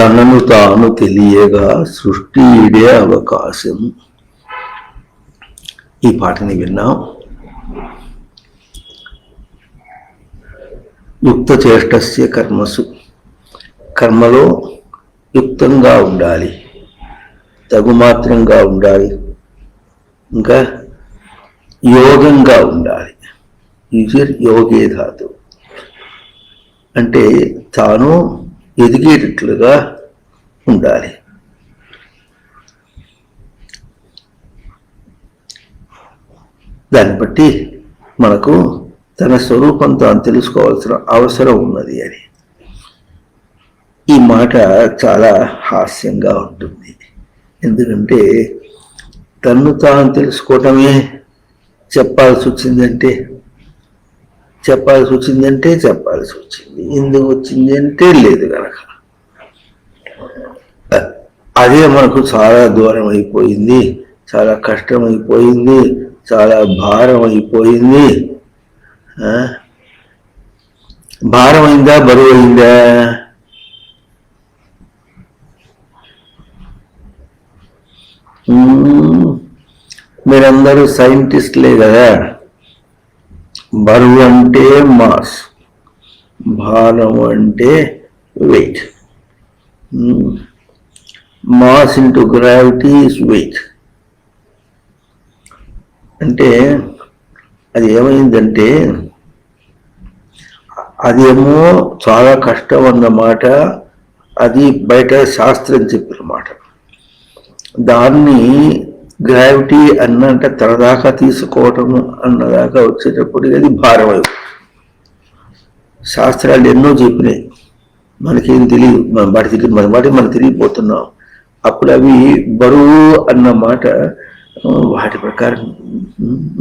తనను తాను తెలియగా సృష్టిడే అవకాశం. ఈ పాటని విన్నాం. యుక్త చేష్టస్య కర్మసు, కర్మలో యుక్తంగా ఉండాలి, తగుమాత్రంగా ఉండాలి, ఇంకా యోగంగా ఉండాలి. యోగే ధాతు అంటే తాను ఎదిగేటట్లుగా ఉండాలి. దాన్ని బట్టి మనకు తన స్వరూపం తాను తెలుసుకోవాల్సిన అవసరం ఉన్నది అని. ఈ మాట చాలా హాస్యంగా ఉంటుంది. ఎందుకంటే తన్ను తాను తెలుసుకోవటమే చెప్పాల్సి వచ్చిందంటే చెప్పాల్సి వచ్చింది. ఎందుకు వచ్చింది అంటే లేదు కనుక. అదే మనకు చాలా దూరం అయిపోయింది, చాలా కష్టం అయిపోయింది, చాలా భారం అయిపోయింది. భారం అయిందా, బరువు అయిందా? మీరందరూ సైంటిస్టులే కదా. బరువు అంటే మాస్, భారం అంటే weight. Mass into gravity is weight. అంటే అది ఏమైందంటే అదేమో చాలా కష్టం అన్నమాట. అది బయట శాస్త్రం చెప్పిన మాట. దాన్ని గ్రావిటీ అన్నంటే తనదాకా తీసుకోవటం అన్నదాకా వచ్చేటప్పటికి అది భారం అయిపోయింది. శాస్త్రాలు ఎన్నో చెప్పినాయి, మనకేం తెలియదు. మనం తిరిగిపోతున్నాం. అప్పుడు అవి బరువు అన్న మాట వాటి ప్రకారం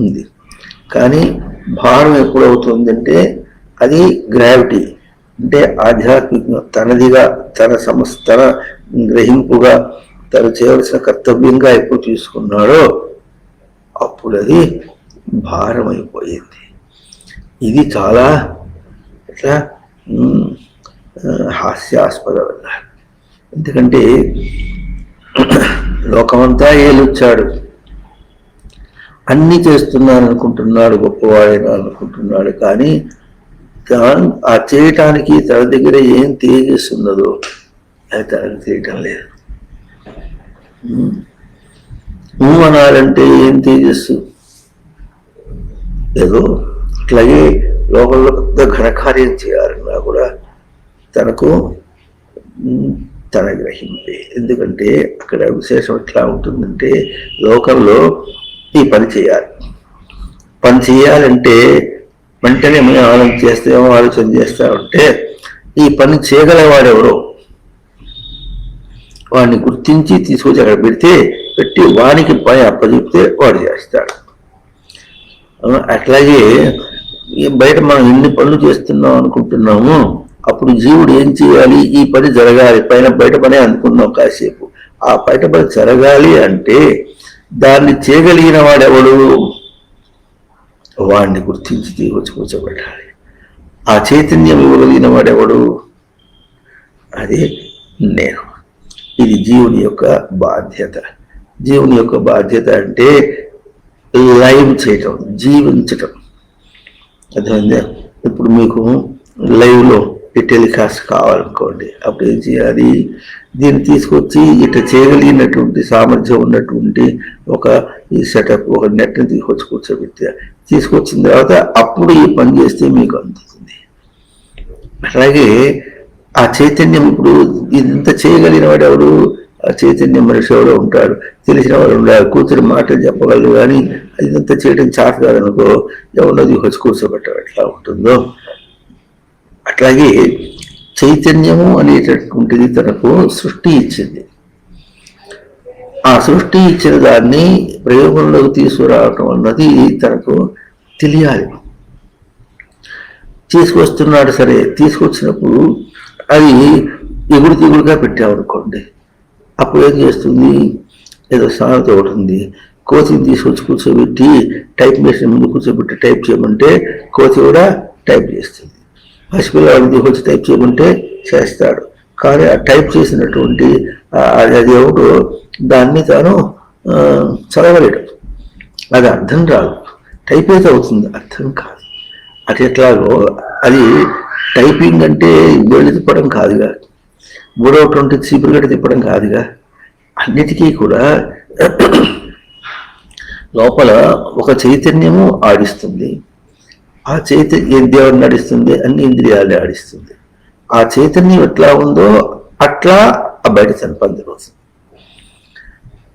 ఉంది. కానీ భారం ఎప్పుడవుతుందంటే అది గ్రావిటీ అంటే ఆధ్యాత్మికంగా తనదిగా, తన గ్రహింపుగా, తను చేయవలసిన కర్తవ్యంగా ఎప్పుడు తీసుకున్నాడో అప్పుడు అది భారం అయిపోయింది. ఇది చాలా ఇట్లా హాస్యాస్పదం. ఎందుకంటే లోకమంతా ఏలుచ్చాడు, అన్నీ చేస్తున్నాను అనుకుంటున్నాడు, గొప్పవాడైనా అనుకుంటున్నాడు. కానీ ఆ చేయటానికి తన దగ్గర ఏం తెలియజేస్తున్నదో అది తనకు తెలియటం లేదు. అనాలంటే ఏం తేజస్సు, ఏదో అట్లాగే లోకంలో పెద్ద ఘనకార్యం చేయాలన్నా కూడా తనకు తన గ్రహింపే. ఎందుకంటే అక్కడ విశేషం ఎట్లా ఉంటుందంటే లోకంలో ఈ పని చేయాలంటే వెంటనే మనం ఆలోచన చేస్తా ఉంటే ఈ పని చేయగలవాడెవరో వాడిని గుర్తించి తీసుకొచ్చి అక్కడ పెట్టి వానికి పని అప్పచెప్తే వాడు చేస్తాడు. అట్లాగే బయట మనం ఎన్ని పనులు చేస్తున్నాం అనుకుంటున్నాము, అప్పుడు జీవుడు ఏం చేయాలి? ఈ పని జరగాలి, బయట పనే అనుకున్నాం కాసేపు. ఆ బయట పని జరగాలి అంటే దాన్ని చేయగలిగిన వాడెవడు? వాడిని గుర్తించి తీసుకొచ్చి కూర్చోబెట్టాలి. ఆ చైతన్యం ఇవ్వగలిగిన వాడెవడు? అదే నేను. ఇది జీవుని యొక్క బాధ్యత. జీవుని యొక్క బాధ్యత అంటే లైవ్ చేయటం, జీవించటం. అర్థమైందా? ఇప్పుడు మీకు లైవ్లో ఈ టెలికాస్ట్ కావాలనుకోండి, అప్పుడు ఏం చేయాలి? దీన్ని తీసుకొచ్చి ఇట్లా చేయగలిగినటువంటి సామర్థ్యం ఉన్నటువంటి ఈ సెటప్, ఒక నెట్ని తీసుకొచ్చిన తర్వాత అప్పుడు ఈ పని చేస్తే మీకు అందుతుంది. అలాగే ఆ చైతన్యం ఇప్పుడు ఇదంతా చేయగలిగిన వాడు ఎవడు? ఆ చైతన్యం మనిషి ఎవడో ఉంటాడు, తెలిసిన వాడు ఉండాలి, కూతురు మాటలు చెప్పగలరు. కానీ ఇదంతా చేయడం చాట కాదనుకో, ఎవరినది వచ్చి కూర్చోబెట్టాడు. ఎట్లా ఉంటుందో అట్లాగే చైతన్యము అనేటటువంటిది తనకు సృష్టి ఇచ్చింది. ఆ సృష్టి ఇచ్చిన దాన్ని ప్రయోగంలోకి తీసుకురావటం అన్నది తనకు తెలియాలి. తీసుకొస్తున్నాడు, సరే, తీసుకొచ్చినప్పుడు అది ఎగురుగా పెట్టామనుకోండి, అప్పుడు ఏం చేస్తుంది? ఏదో సామెత ఒకటి ఉంది, కోతిని తీసుకొచ్చి కూర్చోబెట్టి టైప్ మెషిన్ ముందు కూర్చోబెట్టి టైప్ చేయమంటే కోతి కూడా టైప్ చేస్తుంది. పసిపిల్లవాడిని తీసుకొచ్చి టైప్ చేయమంటే చేస్తాడు. కానీ ఆ టైప్ చేసినటువంటి అది ఎవడు దాన్ని తాను చదవలేడు, అది అర్థం రాదు. టైప్ అయితే అవుతుంది, అర్థం కాదు. అది ఎట్లాగో అది టైపింగ్ అంటే వేళ్ళు తిప్పడం కాదుగా, 320 చీపురు గడ్డ తిప్పడం కాదుగా. అన్నిటికీ కూడా లోపల ఒక చైతన్యము ఆడిస్తుంది. ఆ చైతన్యం దేవుడిని నడిస్తుంది, అన్ని ఇంద్రియాలే ఆడిస్తుంది. ఆ చైతన్యం ఎట్లా ఉందో అట్లా ఆ బయట సంపందవుతుంది.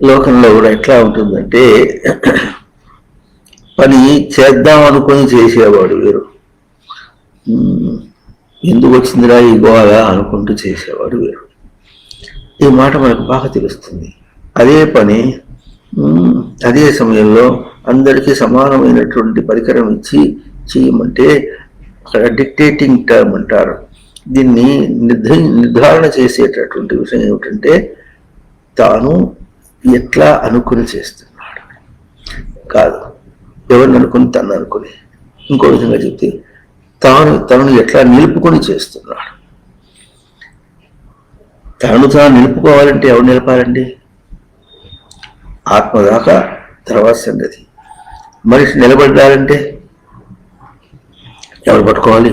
లోకంలో కూడా ఎట్లా ఉంటుందంటే పని చేద్దాం అనుకుని చేసేవాడు వేరు, ఎందుకు వచ్చిందిరా ఈ గోళ అనుకుంటూ చేసేవాడు వేరు. ఈ మాట మనకు బాగా తెలుస్తుంది. అదే పని అదే సమయంలో అందరికీ సమానమైనటువంటి పరికరం ఇచ్చి చేయమంటే అక్కడ డిక్టేటింగ్ టర్మ్ అంటారు. దీన్ని నిర్ధారణ చేసేటటువంటి విషయం ఏమిటంటే తాను ఎట్లా అనుకుని చేస్తున్నాడు కాదు, ఎవరిని అనుకుని తను అనుకుని. ఇంకో విధంగా చెప్తే తనను ఎట్లా నిలుపుకొని చేస్తున్నాడు. తాను నిలుపుకోవాలంటే ఎవరు నిలపాలండి? ఆత్మ దాకా తర్వాత సంగతి. మనిషి నిలబడ్డారంటే ఎవరు పట్టుకోవాలి?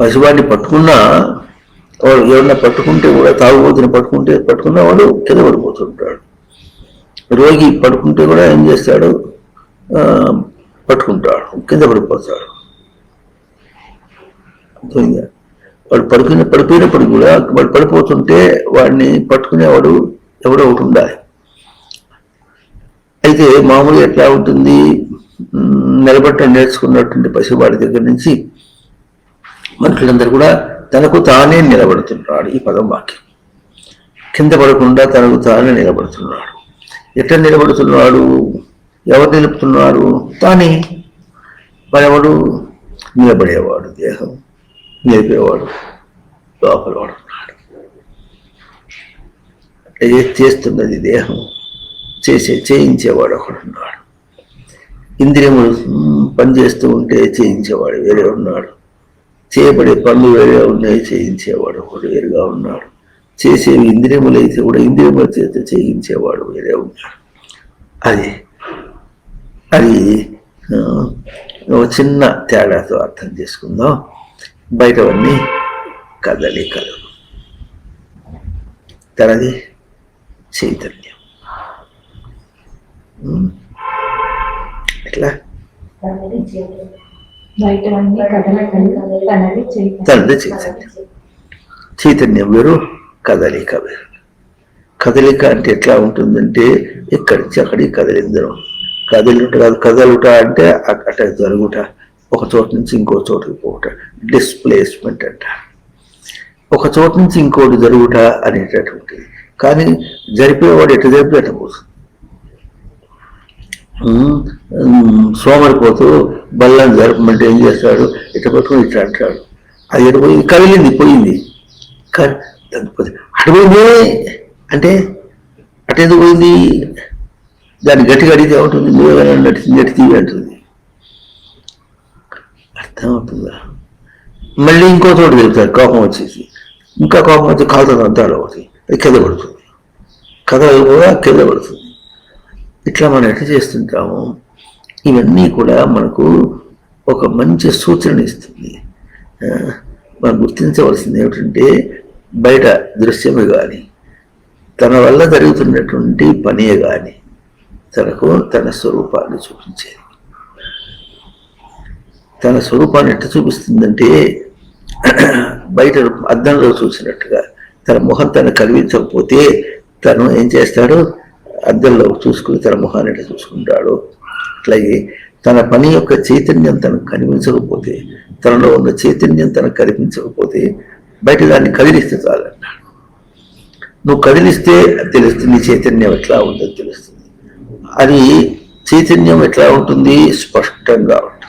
పసివాడిని పట్టుకున్నా వాడు ఎవరన్నా పట్టుకుంటే కూడా, తాగుబోతుని పట్టుకున్నా వాడు కింద పడిపోతుంటాడు. రోగి పట్టుకుంటే కూడా ఏం చేస్తాడు? పట్టుకుంటాడు, కింద పడిపోతాడు. వాడు పడిపోయినప్పుడు కూడా వాడు పడిపోతుంటే వాడిని పట్టుకునేవాడు ఎవడో ఒకటి ఉండాలి. అయితే మామూలుగా ఎట్లా ఉంటుంది? నిలబట్టడం నేర్చుకున్నటువంటి పసివాడి దగ్గర నుంచి మనుషులందరూ కూడా తనకు తానే నిలబడుతున్నాడు. ఈ పదం వాక్యం కింద పడకుండా తనకు తానే నిలబడుతున్నాడు. ఎట్లా నిలబడుతున్నాడు? ఎవరు నిలుపుతున్నాడు? తానే. మరెవడు? నిలబడేవాడు దేహం, నిలిపేవాడు లోపల వాడు ఉన్నాడు. చేస్తున్నది దేహం, చేయించేవాడు ఒకడున్నాడు. ఇంద్రియములు పనిచేస్తూ ఉంటే చేయించేవాడు వేరే ఉన్నాడు. చేయబడే పనులు వేరే ఉన్నాయి, చేయించేవాడు ఒకడు వేరుగా ఉన్నాడు. చేసేవి ఇంద్రియములైతే కూడా ఇంద్రియముల చేత చేయించేవాడు వేరే ఉన్నాడు. అది ఒక చిన్న తేడాతో అర్థం చేసుకుందాం. బయటవన్నీ కదలికలు, తనది చైతన్యం. ఎట్లా? తనది చైతన్యం. చైతన్యం వేరు, కదలిక వేరు. కదలిక అంటే ఎట్లా ఉంటుందంటే ఇక్కడి నుంచి అక్కడికి కదిలిందరం. కదలుట అంటే అక్కడ జరుగుట, ఒక చోటు నుంచి ఇంకో చోటుకి పోవుట, డిస్ప్లేస్మెంట్ అంటారు. ఒక చోటు నుంచి ఇంకోటి జరుగుట అనేటటువంటిది. కానీ జరిపేవాడు ఎటు జరిపి అట్ట పోతుంది. సోమరిపోతూ బల్లని జరపమంటే ఏం చేస్తాడు? ఇట్ట పట్టుకుని ఇట్లా అంటాడు. అది ఎటు పోయింది? కదిలింది, పోయింది. అటుపోయింది అంటే అటెందుకు పోయింది? దాన్ని గట్టిగా అడిగితే ఏమంటుంది? నువ్వేమైనా గట్టి తీవి అంటుంది. అర్థమవుతుందా? మళ్ళీ ఇంకో చోటు వెళ్తారు, కోపం వచ్చేసి. ఇంకా కోపం వచ్చి కాలుతుంది, అంతా అవుతుంది, అది కింద పడుతుంది. కథ కూడా కింద పడుతుంది. ఇట్లా మనం ఎట్లా చేస్తుంటాము? ఇవన్నీ కూడా మనకు ఒక మంచి సూచన ఇస్తుంది. మనం గుర్తించవలసింది ఏమిటంటే బయట దృశ్యమే కానీ, తన వల్ల జరుగుతున్నటువంటి పనే కానీ తనకు తన స్వరూపాన్ని చూపించేది. తన స్వరూపాన్ని ఎట్లా చూపిస్తుందంటే బయట అద్దంలో చూసినట్టుగా తన ముఖం తను కనిపించకపోతే తను ఏం చేస్తాడు? అద్దంలో చూసుకుని తన ముఖాన్ని ఎట్లా చూసుకుంటాడు. అట్లాగే తన పని యొక్క చైతన్యం తనకు కనిపించకపోతే, తనలో ఉన్న చైతన్యం తనకు కనిపించకపోతే బయట దాన్ని కదిలిస్తే చాలన్నాడు. నువ్వు కదిలిస్తే తెలుస్తుంది నీ చైతన్యం ఎట్లా ఉందో తెలుస్తుంది. అది చైతన్యం ఎట్లా ఉంటుంది? స్పష్టంగా ఉంటుంది.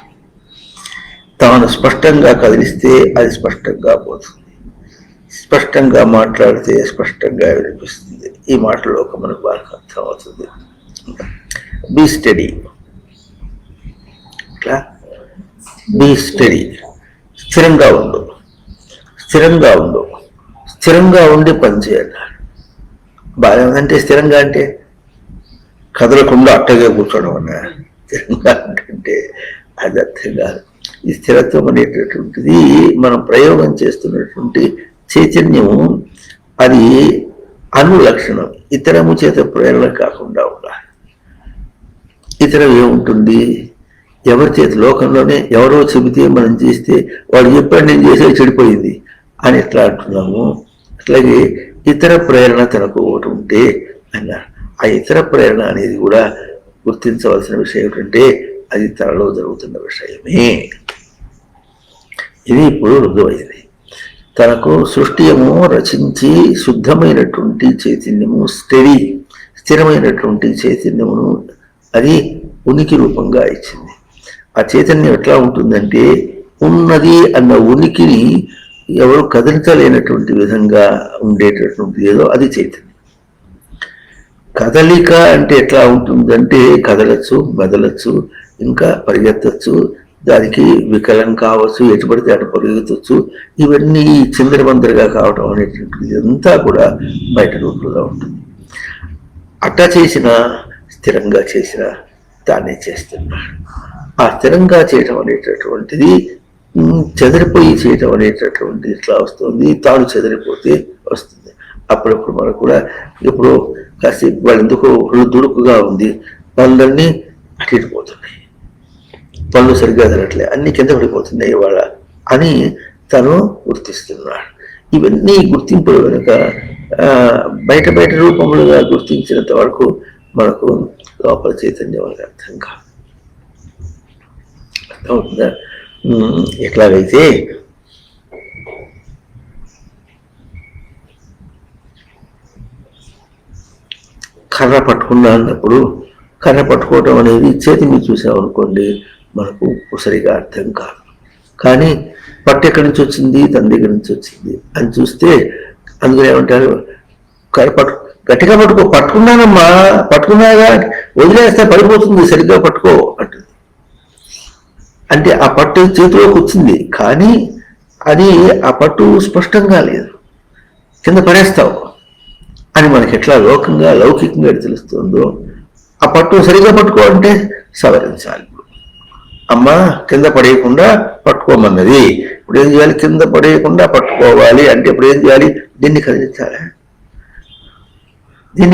తాను స్పష్టంగా కదిలిస్తే అది స్పష్టంగా పోతుంది. స్పష్టంగా మాట్లాడితే స్పష్టంగా వినిపిస్తుంది. ఈ మాటలో మనకు బాగా అర్థం అవుతుంది. Be steady. ఇట్లా బీ స్టడీ, స్థిరంగా ఉండు, స్థిరంగా ఉండు, స్థిరంగా ఉండి పనిచేయాలి. బాగా ఉందంటే స్థిరంగా అంటే కదలకుండా అట్టగా కూర్చోవడం అన్న స్థిరంగా అంటే అది అర్థం కాదు. ఈ స్థిరత్వం అనేటటువంటిది మనం ప్రయోగం చేస్తున్నటువంటి చైతన్యము, అది అనులక్షణం, ఇతరము చేత ప్రేరణ కాకుండా ఉండాలి. ఇతరం ఏముంటుంది, ఎవరి చేతి లోకంలోనే ఎవరో చెబితే మనం చేస్తే వాడు చెప్పాడు నేను చేసే చెడిపోయింది అని ఎట్లా అంటున్నాము, అట్లాగే ఇతర ప్రేరణ తనకు ఒకటి ఉంటే అన్నారు. ఆ ఇతర ప్రేరణ అనేది కూడా గుర్తించవలసిన విషయం ఏంటంటే అది తనలో జరుగుతున్న విషయమే. ఇది ఇప్పుడు రుజువైంది. తనకు సృష్టియము రచించి శుద్ధమైనటువంటి చైతన్యము, స్థిరమైనటువంటి చైతన్యమును అది ఉనికి రూపంగా ఇచ్చింది. ఆ చైతన్యం ఎట్లా ఉంటుందంటే ఉన్నది అన్న ఉనికిని ఎవరు కదిలించలేనటువంటి విధంగా ఉండేటటువంటి ఏదో అది చైతన్యం. కదలిక అంటే ఎట్లా ఉంటుందంటే కదలచ్చు, మెదలచ్చు, ఇంకా పరిగెత్తచ్చు, దానికి వికలం కావచ్చు, ఎటు పడితే అటు పరిగెత్తచ్చు. ఇవన్నీ చిందరబందరగా కావటం అనేటువంటిది అంతా కూడా బయట రూపంలో ఉంటుంది. అట్టా చేసినా స్థిరంగా చేసినా తానే చేస్తున్నాడు. ఆ స్థిరంగా చేయటం అనేటటువంటిది చెదిరిపోయి చేయటం అనేటటువంటిది ఇట్లా వస్తుంది, తాను చెదిరిపోతే వస్తుంది. అప్పుడప్పుడు మనకు కూడా ఇప్పుడు కాసేపు వాళ్ళు ఎందుకో దుడుకుగా ఉంది, పనులన్నీ అటుపోతున్నాయి, పనులు సరిగ్గా జరగట్లే, అన్ని కింద పడిపోతున్నాయి ఇవాళ అని తను గుర్తిస్తున్నాడు. ఇవన్నీ గుర్తింపులు కనుక బయట బయట రూపములుగా గుర్తించినంత వరకు మనకు లోపల చైతన్యం అనేది అర్థం కాదు. అర్థమవుతుందా? ఎట్లాగైతే కర్ర పట్టుకున్నా అన్నప్పుడు కర్ర పట్టుకోవటం అనేది చేతి మీద చూసామనుకోండి మనకు సరిగా అర్థం కాదు. కానీ పట్టు ఎక్కడి నుంచి వచ్చింది, తన దగ్గర నుంచి వచ్చింది అని చూస్తే అందులో ఏమంటారు, కర్ర గట్టిగా పట్టుకున్నానమ్మా, పట్టుకున్నాగా, వదిలేస్తే పడిపోతుంది, సరిగ్గా పట్టుకో అంటుంది. అంటే ఆ పట్టు చేతిలోకి వచ్చింది కానీ అది ఆ పట్టు స్పష్టంగా లేదు, కింద పడేస్తావు అని మనకి ఎట్లా లౌకికంగా తెలుస్తుందో ఆ పట్టు సరిగ్గా పట్టుకోవాలంటే సవరించాలి. అమ్మ కింద పడేయకుండా పట్టుకోమన్నది, ఇప్పుడు ఏం చేయాలి, కింద పడేయకుండా పట్టుకోవాలి అంటే ఇప్పుడు ఏం చేయాలి, దీన్ని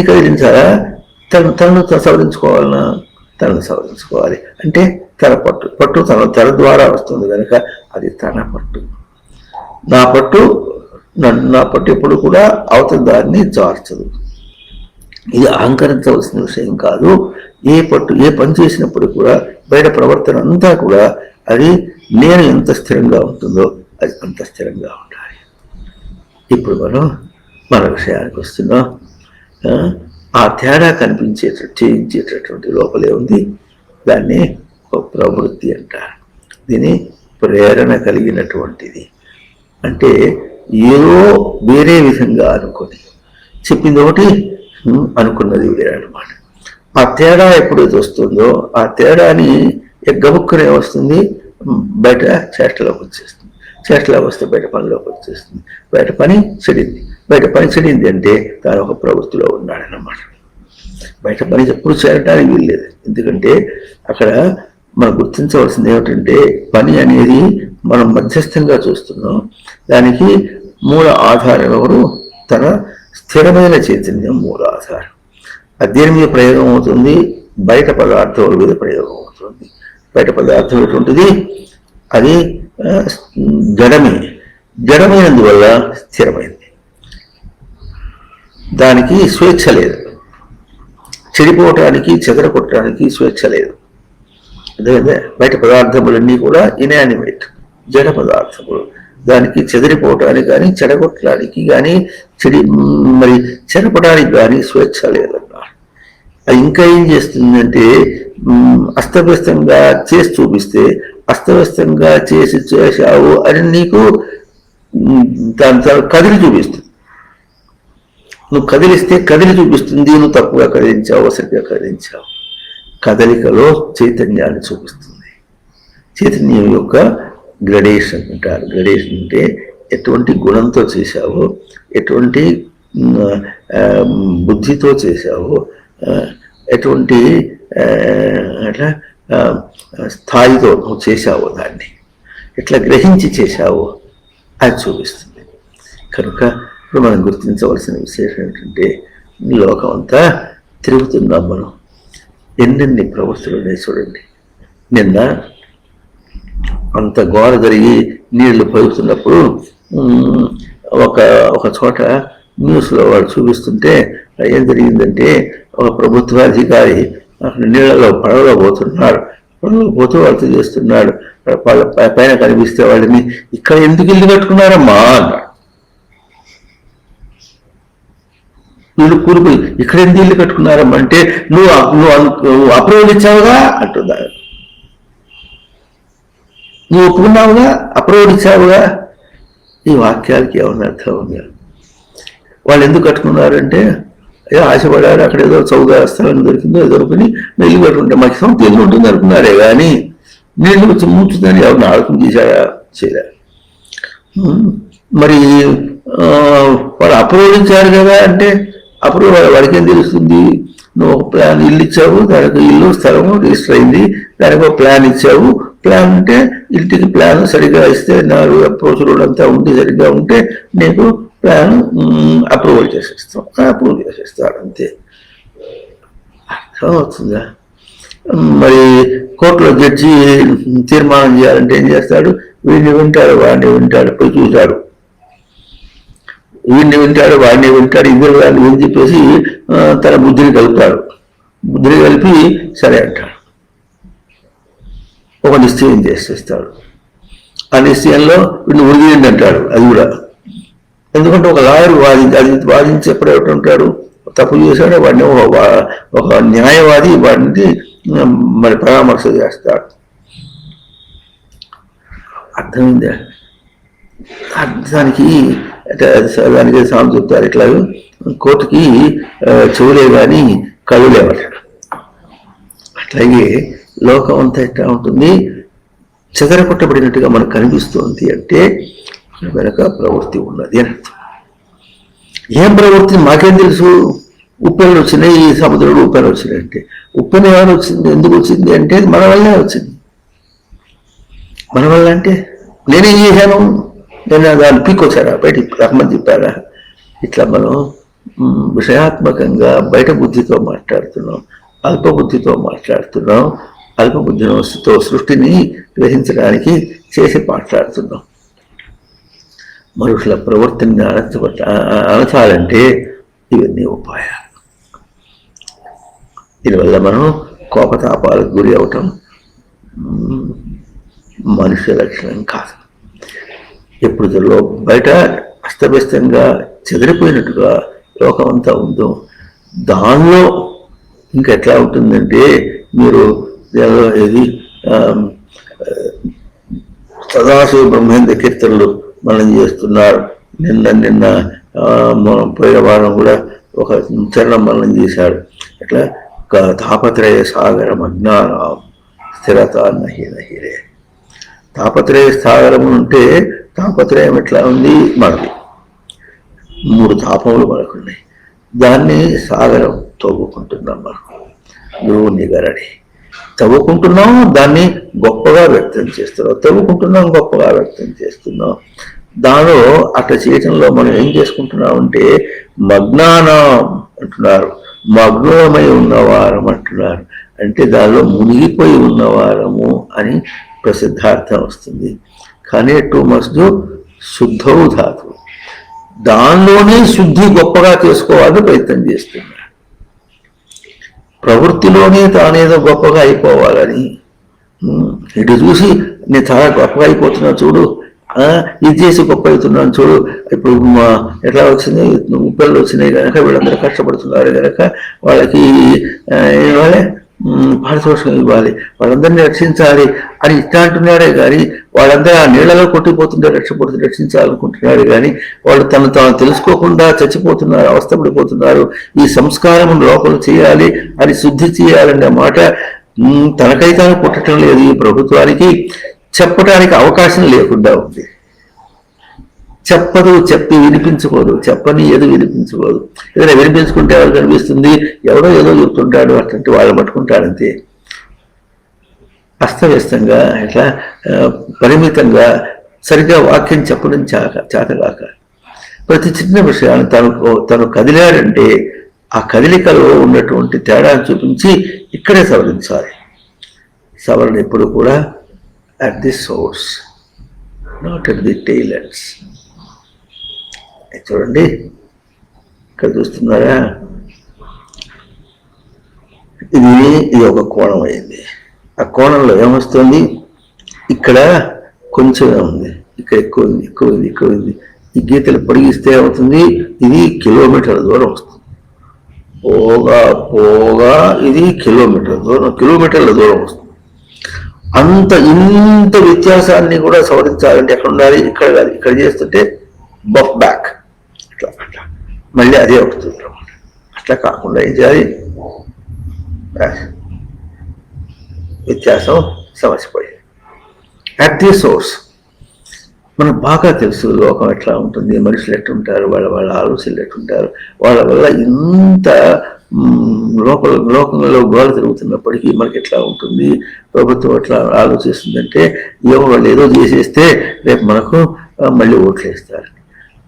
కదిలించాలా, తనను సవరించుకోవాలన్నా తనను సవరించుకోవాలి. అంటే తన పట్టు తన ద్వారా వస్తుంది కనుక అది తన పట్టు. నా పట్టు ఎప్పుడు కూడా అవతల దాన్ని జార్చదు. ఇది అహంకరించవలసిన విషయం కాదు. ఏ పని చేసినప్పుడు కూడా బయట ప్రవర్తన అంతా కూడా అది నేను ఎంత స్థిరంగా ఉంటుందో అది అంత స్థిరంగా ఉండాలి. ఇప్పుడు మనం మన విషయానికి వస్తున్నాం. ఆ తేడా చేయించేటటువంటి లోపలే ఉంది, దాన్ని ప్రవృత్తి అంటారు. దీని ప్రేరణ కలిగినటువంటిది అంటే ఏదో వేరే విధంగా అనుకొని చెప్పింది ఒకటి, అనుకున్నది వేరే అనమాట. ఆ తేడా ఎప్పుడైతే వస్తుందో ఆ తేడాని గబుక్కునే వస్తుంది, బయట చేష్టలోకి వచ్చేస్తుంది, చేష్టలోకి వస్తే బయట పనిలోకి వచ్చేస్తుంది. బయట పని చెడింది అంటే తాను ఒక ప్రవృత్తిలో ఉన్నాడనమాట. బయట పని ఎప్పుడు చేరటానికి వీల్లేదు. ఎందుకంటే అక్కడ మనం గుర్తించవలసింది ఏమిటంటే పని అనేది మనం మధ్యస్థంగా చూస్తున్నాం, దానికి మూల ఆధారం ఎవరు, తన స్థిరమైన చైతన్యం మూల ఆధారం. దేని మీద ప్రయోగం అవుతుంది, బయట పదార్థాల మీద ప్రయోగం అవుతుంది. బయట పదార్థం ఎటువంటిది, అది జడమైనందువల్ల స్థిరమైంది, దానికి స్వేచ్ఛ లేదు, చెడిపోవటానికి చెదరకొట్టడానికి స్వేచ్ఛ లేదు. అదే బయట పదార్థములన్నీ కూడా ఇనానిమేట్, జడ పదార్థములు, దానికి చెదిరిపోవటానికి కానీ చెడగొట్టడానికి కానీ చెరపడానికి కానీ స్వేచ్ఛ లేదన్నారు. అది ఇంకా ఏం చేస్తుందంటే అస్తవ్యస్తంగా చేసి చూపిస్తే అస్తవ్యస్తంగా చేశావు అని నీకు దాని కదిలి చూపిస్తుంది. నువ్వు కదిలిస్తే కదిలి చూపిస్తుంది, నువ్వు తప్పుగా కదిలించావు, సరిగ్గా కదిలించావు. కదలికలో చైతన్యాన్ని చూపిస్తుంది, చైతన్యం యొక్క గ్రడేషన్ అంటారు. గ్రడేషన్ అంటే ఎటువంటి గుణంతో చేశావో, ఎటువంటి బుద్ధితో చేశావో, ఎటువంటి అట్లా స్థాయితో నువ్వు చేశావో, దాన్ని ఎట్లా గ్రహించి చేశావో అది చూపిస్తుంది. కనుక ఇప్పుడు మనం గుర్తించవలసిన విశేషం ఏంటంటే, లోకం అంతా తిరుగుతున్నాం మనం. ఎన్నెన్ని ప్రవృత్తులు ఉన్నాయి చూడండి. నిన్న అంత గోడ జరిగి నీళ్లు పలుకుతున్నప్పుడు ఒక చోట న్యూస్లో వాళ్ళు చూపిస్తుంటే ఏం జరిగిందంటే, ఒక ప్రభుత్వాధికారి అక్కడ నీళ్ళలో పడవలో పోతున్నాడు. పడవలో పోతూ వాళ్ళతో చేస్తున్నాడు. వాళ్ళ పైన కనిపిస్తే వాళ్ళని, ఇక్కడ ఎందుకు ఇల్లు కట్టుకున్నారమ్మా అన్నాడు. వీళ్ళు కూలిపోయి, ఇక్కడ ఎందుకు ఇల్లు కట్టుకున్నారమ్మా అంటే, నువ్వు అప్రూవల్ ఇచ్చావుగా అంటున్నారు. నువ్వు ఒప్పుకున్నావుగా, అప్రూవల్ ఇచ్చావుగా. ఈ వాక్యాలకి ఏమన్నా అర్థం ఉందా? వాళ్ళు ఎందుకు కట్టుకున్నారంటే, ఏదో ఆశపడారు, అక్కడ ఏదో చౌగా స్థలం దొరికిందో ఏదో దొరుకుని ఇల్లు కట్టుకుంటే మాకు సొంత ఇల్లు ఉంటుంది అనుకున్నారే కానీ నీళ్ళు వచ్చి ముంచుదని ఎవరిని ఆలోచన చేశారా? చేయలేరు. మరి వాళ్ళు అప్రూవల్ ఇచ్చారు కదా అంటే, అప్రూవల్ వాడికి ఏం తెలుస్తుంది? నువ్వు ఒక ప్లాన్ ఇల్లు ఇచ్చావు, దానికి ఇల్లు స్థలము రిజిస్టర్ అయింది, దానికి ఒక ప్లాన్ ఇచ్చావు. ప్లాన్ అంటే ఇంటికి ప్లాన్ సరిగ్గా ఇస్తే, 4 అప్రోచ్ రోడ్ అంతా ఉండి సరిగ్గా ఉంటే నీకు ప్లాన్ అప్రూవల్ చేసేస్తాం, అప్రూవల్ చేసేస్తారు, అంతే. అర్థం అవుతుందా? మరి కోర్టులో జడ్జి తీర్మానం చేయాలంటే ఏం చేస్తాడు? వీడిని వింటాడు, వాడిని వింటాడు, పోయి చూశాడు, వీడిని వింటాడు, వాడిని వింటాడు, ఇద్దరు వాడిని విని చెప్పేసి తన బుద్ధిని కలుపుతాడు. బుద్ధిని కలిపి సరే అంటాడు, ఒక నిశ్చయం చేసేస్తాడు. ఆ నిశ్చయంలో వీడిని ఉరిదీయండి అంటాడు. అది కూడా ఎందుకంటే ఒక లాయర్ వాదించి ఎప్పుడేమిటి ఉంటాడు, తప్పు చేశాడు వాడిని ఒక న్యాయవాది వాడిని మరి పరామర్శ చేస్తాడు. అర్థమైందా? దానికి సామెత చెప్తారు, ఇట్లా కోర్టుకి చెవులే కానీ కళ్ళు లేవటాడు. అట్లాగే లోకం అంతా ఎట్లా ఉంటుంది? చెదరగొట్టబడినట్టుగా మనకు కనిపిస్తుంది అంటే వెనక ప్రవృత్తి ఉన్నది అని అర్థం. ఏం ప్రవృత్తి మాకేం తెలుసు? ఉప్పెనలు వచ్చినాయి, ఈ సముద్రంలో ఉప్పెన వచ్చినాయి అంటే, ఉప్పెన ఏమైనా వచ్చింది, ఎందుకు వచ్చింది అంటే మన వల్లనే వచ్చింది. మన వల్ల అంటే నేనేం చేశాను? నేను దాన్ని పీకొచ్చారా, బయటికి రమ్మని చెప్పారా? ఇట్లా మనం విషయాత్మకంగా బయట బుద్ధితో మాట్లాడుతున్నాం, అల్పబుద్ధితో మాట్లాడుతున్నాం, అల్పబుద్ధితో సృష్టిని గ్రహించడానికి చేసి మాట్లాడుతున్నాం. మనుషుల ప్రవర్తనని అణచాలంటే ఇవన్నీ ఉపాయాలు. దీనివల్ల మనం కోపతాపాలకు గురి అవటం మనుష్య లక్షణం కాదు. ఎప్పుడు బయట అస్తవ్యస్తంగా చెదిరిపోయినట్టుగా లోకం అంతా ఉందో, దానిలో ఇంకెట్లా ఉంటుందంటే, మీరు ఏది సదాశివ బ్రహ్మేంద్ర కీర్తనలు మనం చేస్తున్నారు. నిన్న పోయిన వారం కూడా ఒక చరణం మనం చేశాడు. ఇట్లా తాపత్రయ సాగరం అజ్ఞానం స్థిరత నహిరే. తాపత్రయ సాగరం అంటే తాపత్రయం ఎట్లా ఉంది? మనది 3 తాపములు మనకున్నాయి. దాన్ని సాగరం తవ్వుకుంటున్నాం. మనం గురువు నిగరడి తవ్వుకుంటున్నాం, దాన్ని గొప్పగా వ్యక్తం చేస్తున్నాం. తవ్వుకుంటున్నాం, గొప్పగా వ్యక్తం చేస్తున్నాం. దానిలో అట్లా చేయటంలో మనం ఏం చేసుకుంటున్నాం అంటే మగ్నానం అంటున్నారు, మగ్నమై ఉన్నవారం అంటున్నారు. అంటే దానిలో మునిగిపోయి ఉన్నవారము అని ప్రసిద్ధార్థం వస్తుంది. కానీ టూ మస్ట్ శుద్ధవు ధాతు, దానిలోనే శుద్ధి గొప్పగా చేసుకోవాలని ప్రయత్నం చేస్తున్నారు. ప్రవృత్తిలోనే తానేదో గొప్పగా అయిపోవాలని, ఇటు చూసి నేను చాలా గొప్పగా అయిపోతున్నా చూడు, ఇది చేసి గొప్ప అవుతున్నాను చూడు, ఇప్పుడు ఎట్లా వచ్చినాయి ఉప్పెళ్ళు వచ్చినాయి కనుక వీళ్ళందరూ కష్టపడుతున్నారు కనుక వాళ్ళకి ఇవ్వాలి, పారితోషికం ఇవ్వాలి, వాళ్ళందరినీ రక్షించాలి అని ఇట్లా అంటున్నారే కానీ వాళ్ళందరూ ఆ నీళ్లలో కొట్టిపోతుంటే రక్షించాలనుకుంటున్నారు కానీ వాళ్ళు తాను తెలుసుకోకుండా చచ్చిపోతున్నారు, అవస్థపడిపోతున్నారు. ఈ సంస్కారం లోపల చేయాలి అని శుద్ధి చేయాలనే మాట తనకై తాను పుట్టడం లేదు. ఈ ప్రభుత్వానికి చెప్పడానికి అవకాశం లేకుండా ఉంది. చెప్పదు, చెప్పి వినిపించుకోదు, చెప్పని ఏదో వినిపించుకోదు. ఏదైనా వినిపించుకుంటే ఎవరు కనిపిస్తుంది, ఎవడో ఏదో చెప్తుంటాడు, అట్లాంటి వాళ్ళు పట్టుకుంటాడంతే. అస్తవ్యస్తంగా ఇట్లా పరిమితంగా సరిగ్గా వాక్యం చెప్పడం చేతగాక ప్రతి చిన్న విషయాన్ని తను కదిలాడంటే ఆ కదలికలో ఉన్నటువంటి తేడాను చూపించి ఇక్కడే సవరించాలి. సవరణ ఎప్పుడు కూడా at the source, not at the tail ends. చూడండి, ఇక్కడ చూస్తున్నారా, ఇది ఒక కోణం అయింది. ఆ కోణంలో ఏమొస్తుంది, ఇక్కడ కొంచెమే ఉంది, ఇక్కడ ఎక్కువ ఉంది. ఈ గీతలు పొడిగిస్తే అవుతుంది, ఇది కిలోమీటర్ల దూరం వస్తుంది. పోగా ఇది కిలోమీటర్ల దూరం వస్తుంది. ఇంత వ్యత్యాసాన్ని కూడా సవరించాలంటే ఎక్కడ ఉండాలి, ఇక్కడ కాదు. ఇక్కడ చేస్తుంటే బఫ్ బ్యాక్, అట్లా మళ్ళీ అదే అవుతుంది. అట్లా కాకుండా ఏం చేయాలి, వ్యత్యాసం సమసిపోయింది. అట్ ది సోర్స్ మనకు బాగా తెలుసు లోకం ఎట్లా ఉంటుంది, మనుషులు ఎట్టుంటారు, వాళ్ళ ఆలోచనలు ఎట్టుంటారు, వాళ్ళ వల్ల ఇంత లోకంలో గోల తిరుగుతున్నప్పటికీ మనకి ఎట్లా ఉంటుంది, ప్రభుత్వం ఎట్లా ఆలోచిస్తుందంటే వాళ్ళు ఏదో చేసేస్తే రేపు మనకు మళ్ళీ ఓట్లు వేస్తారు.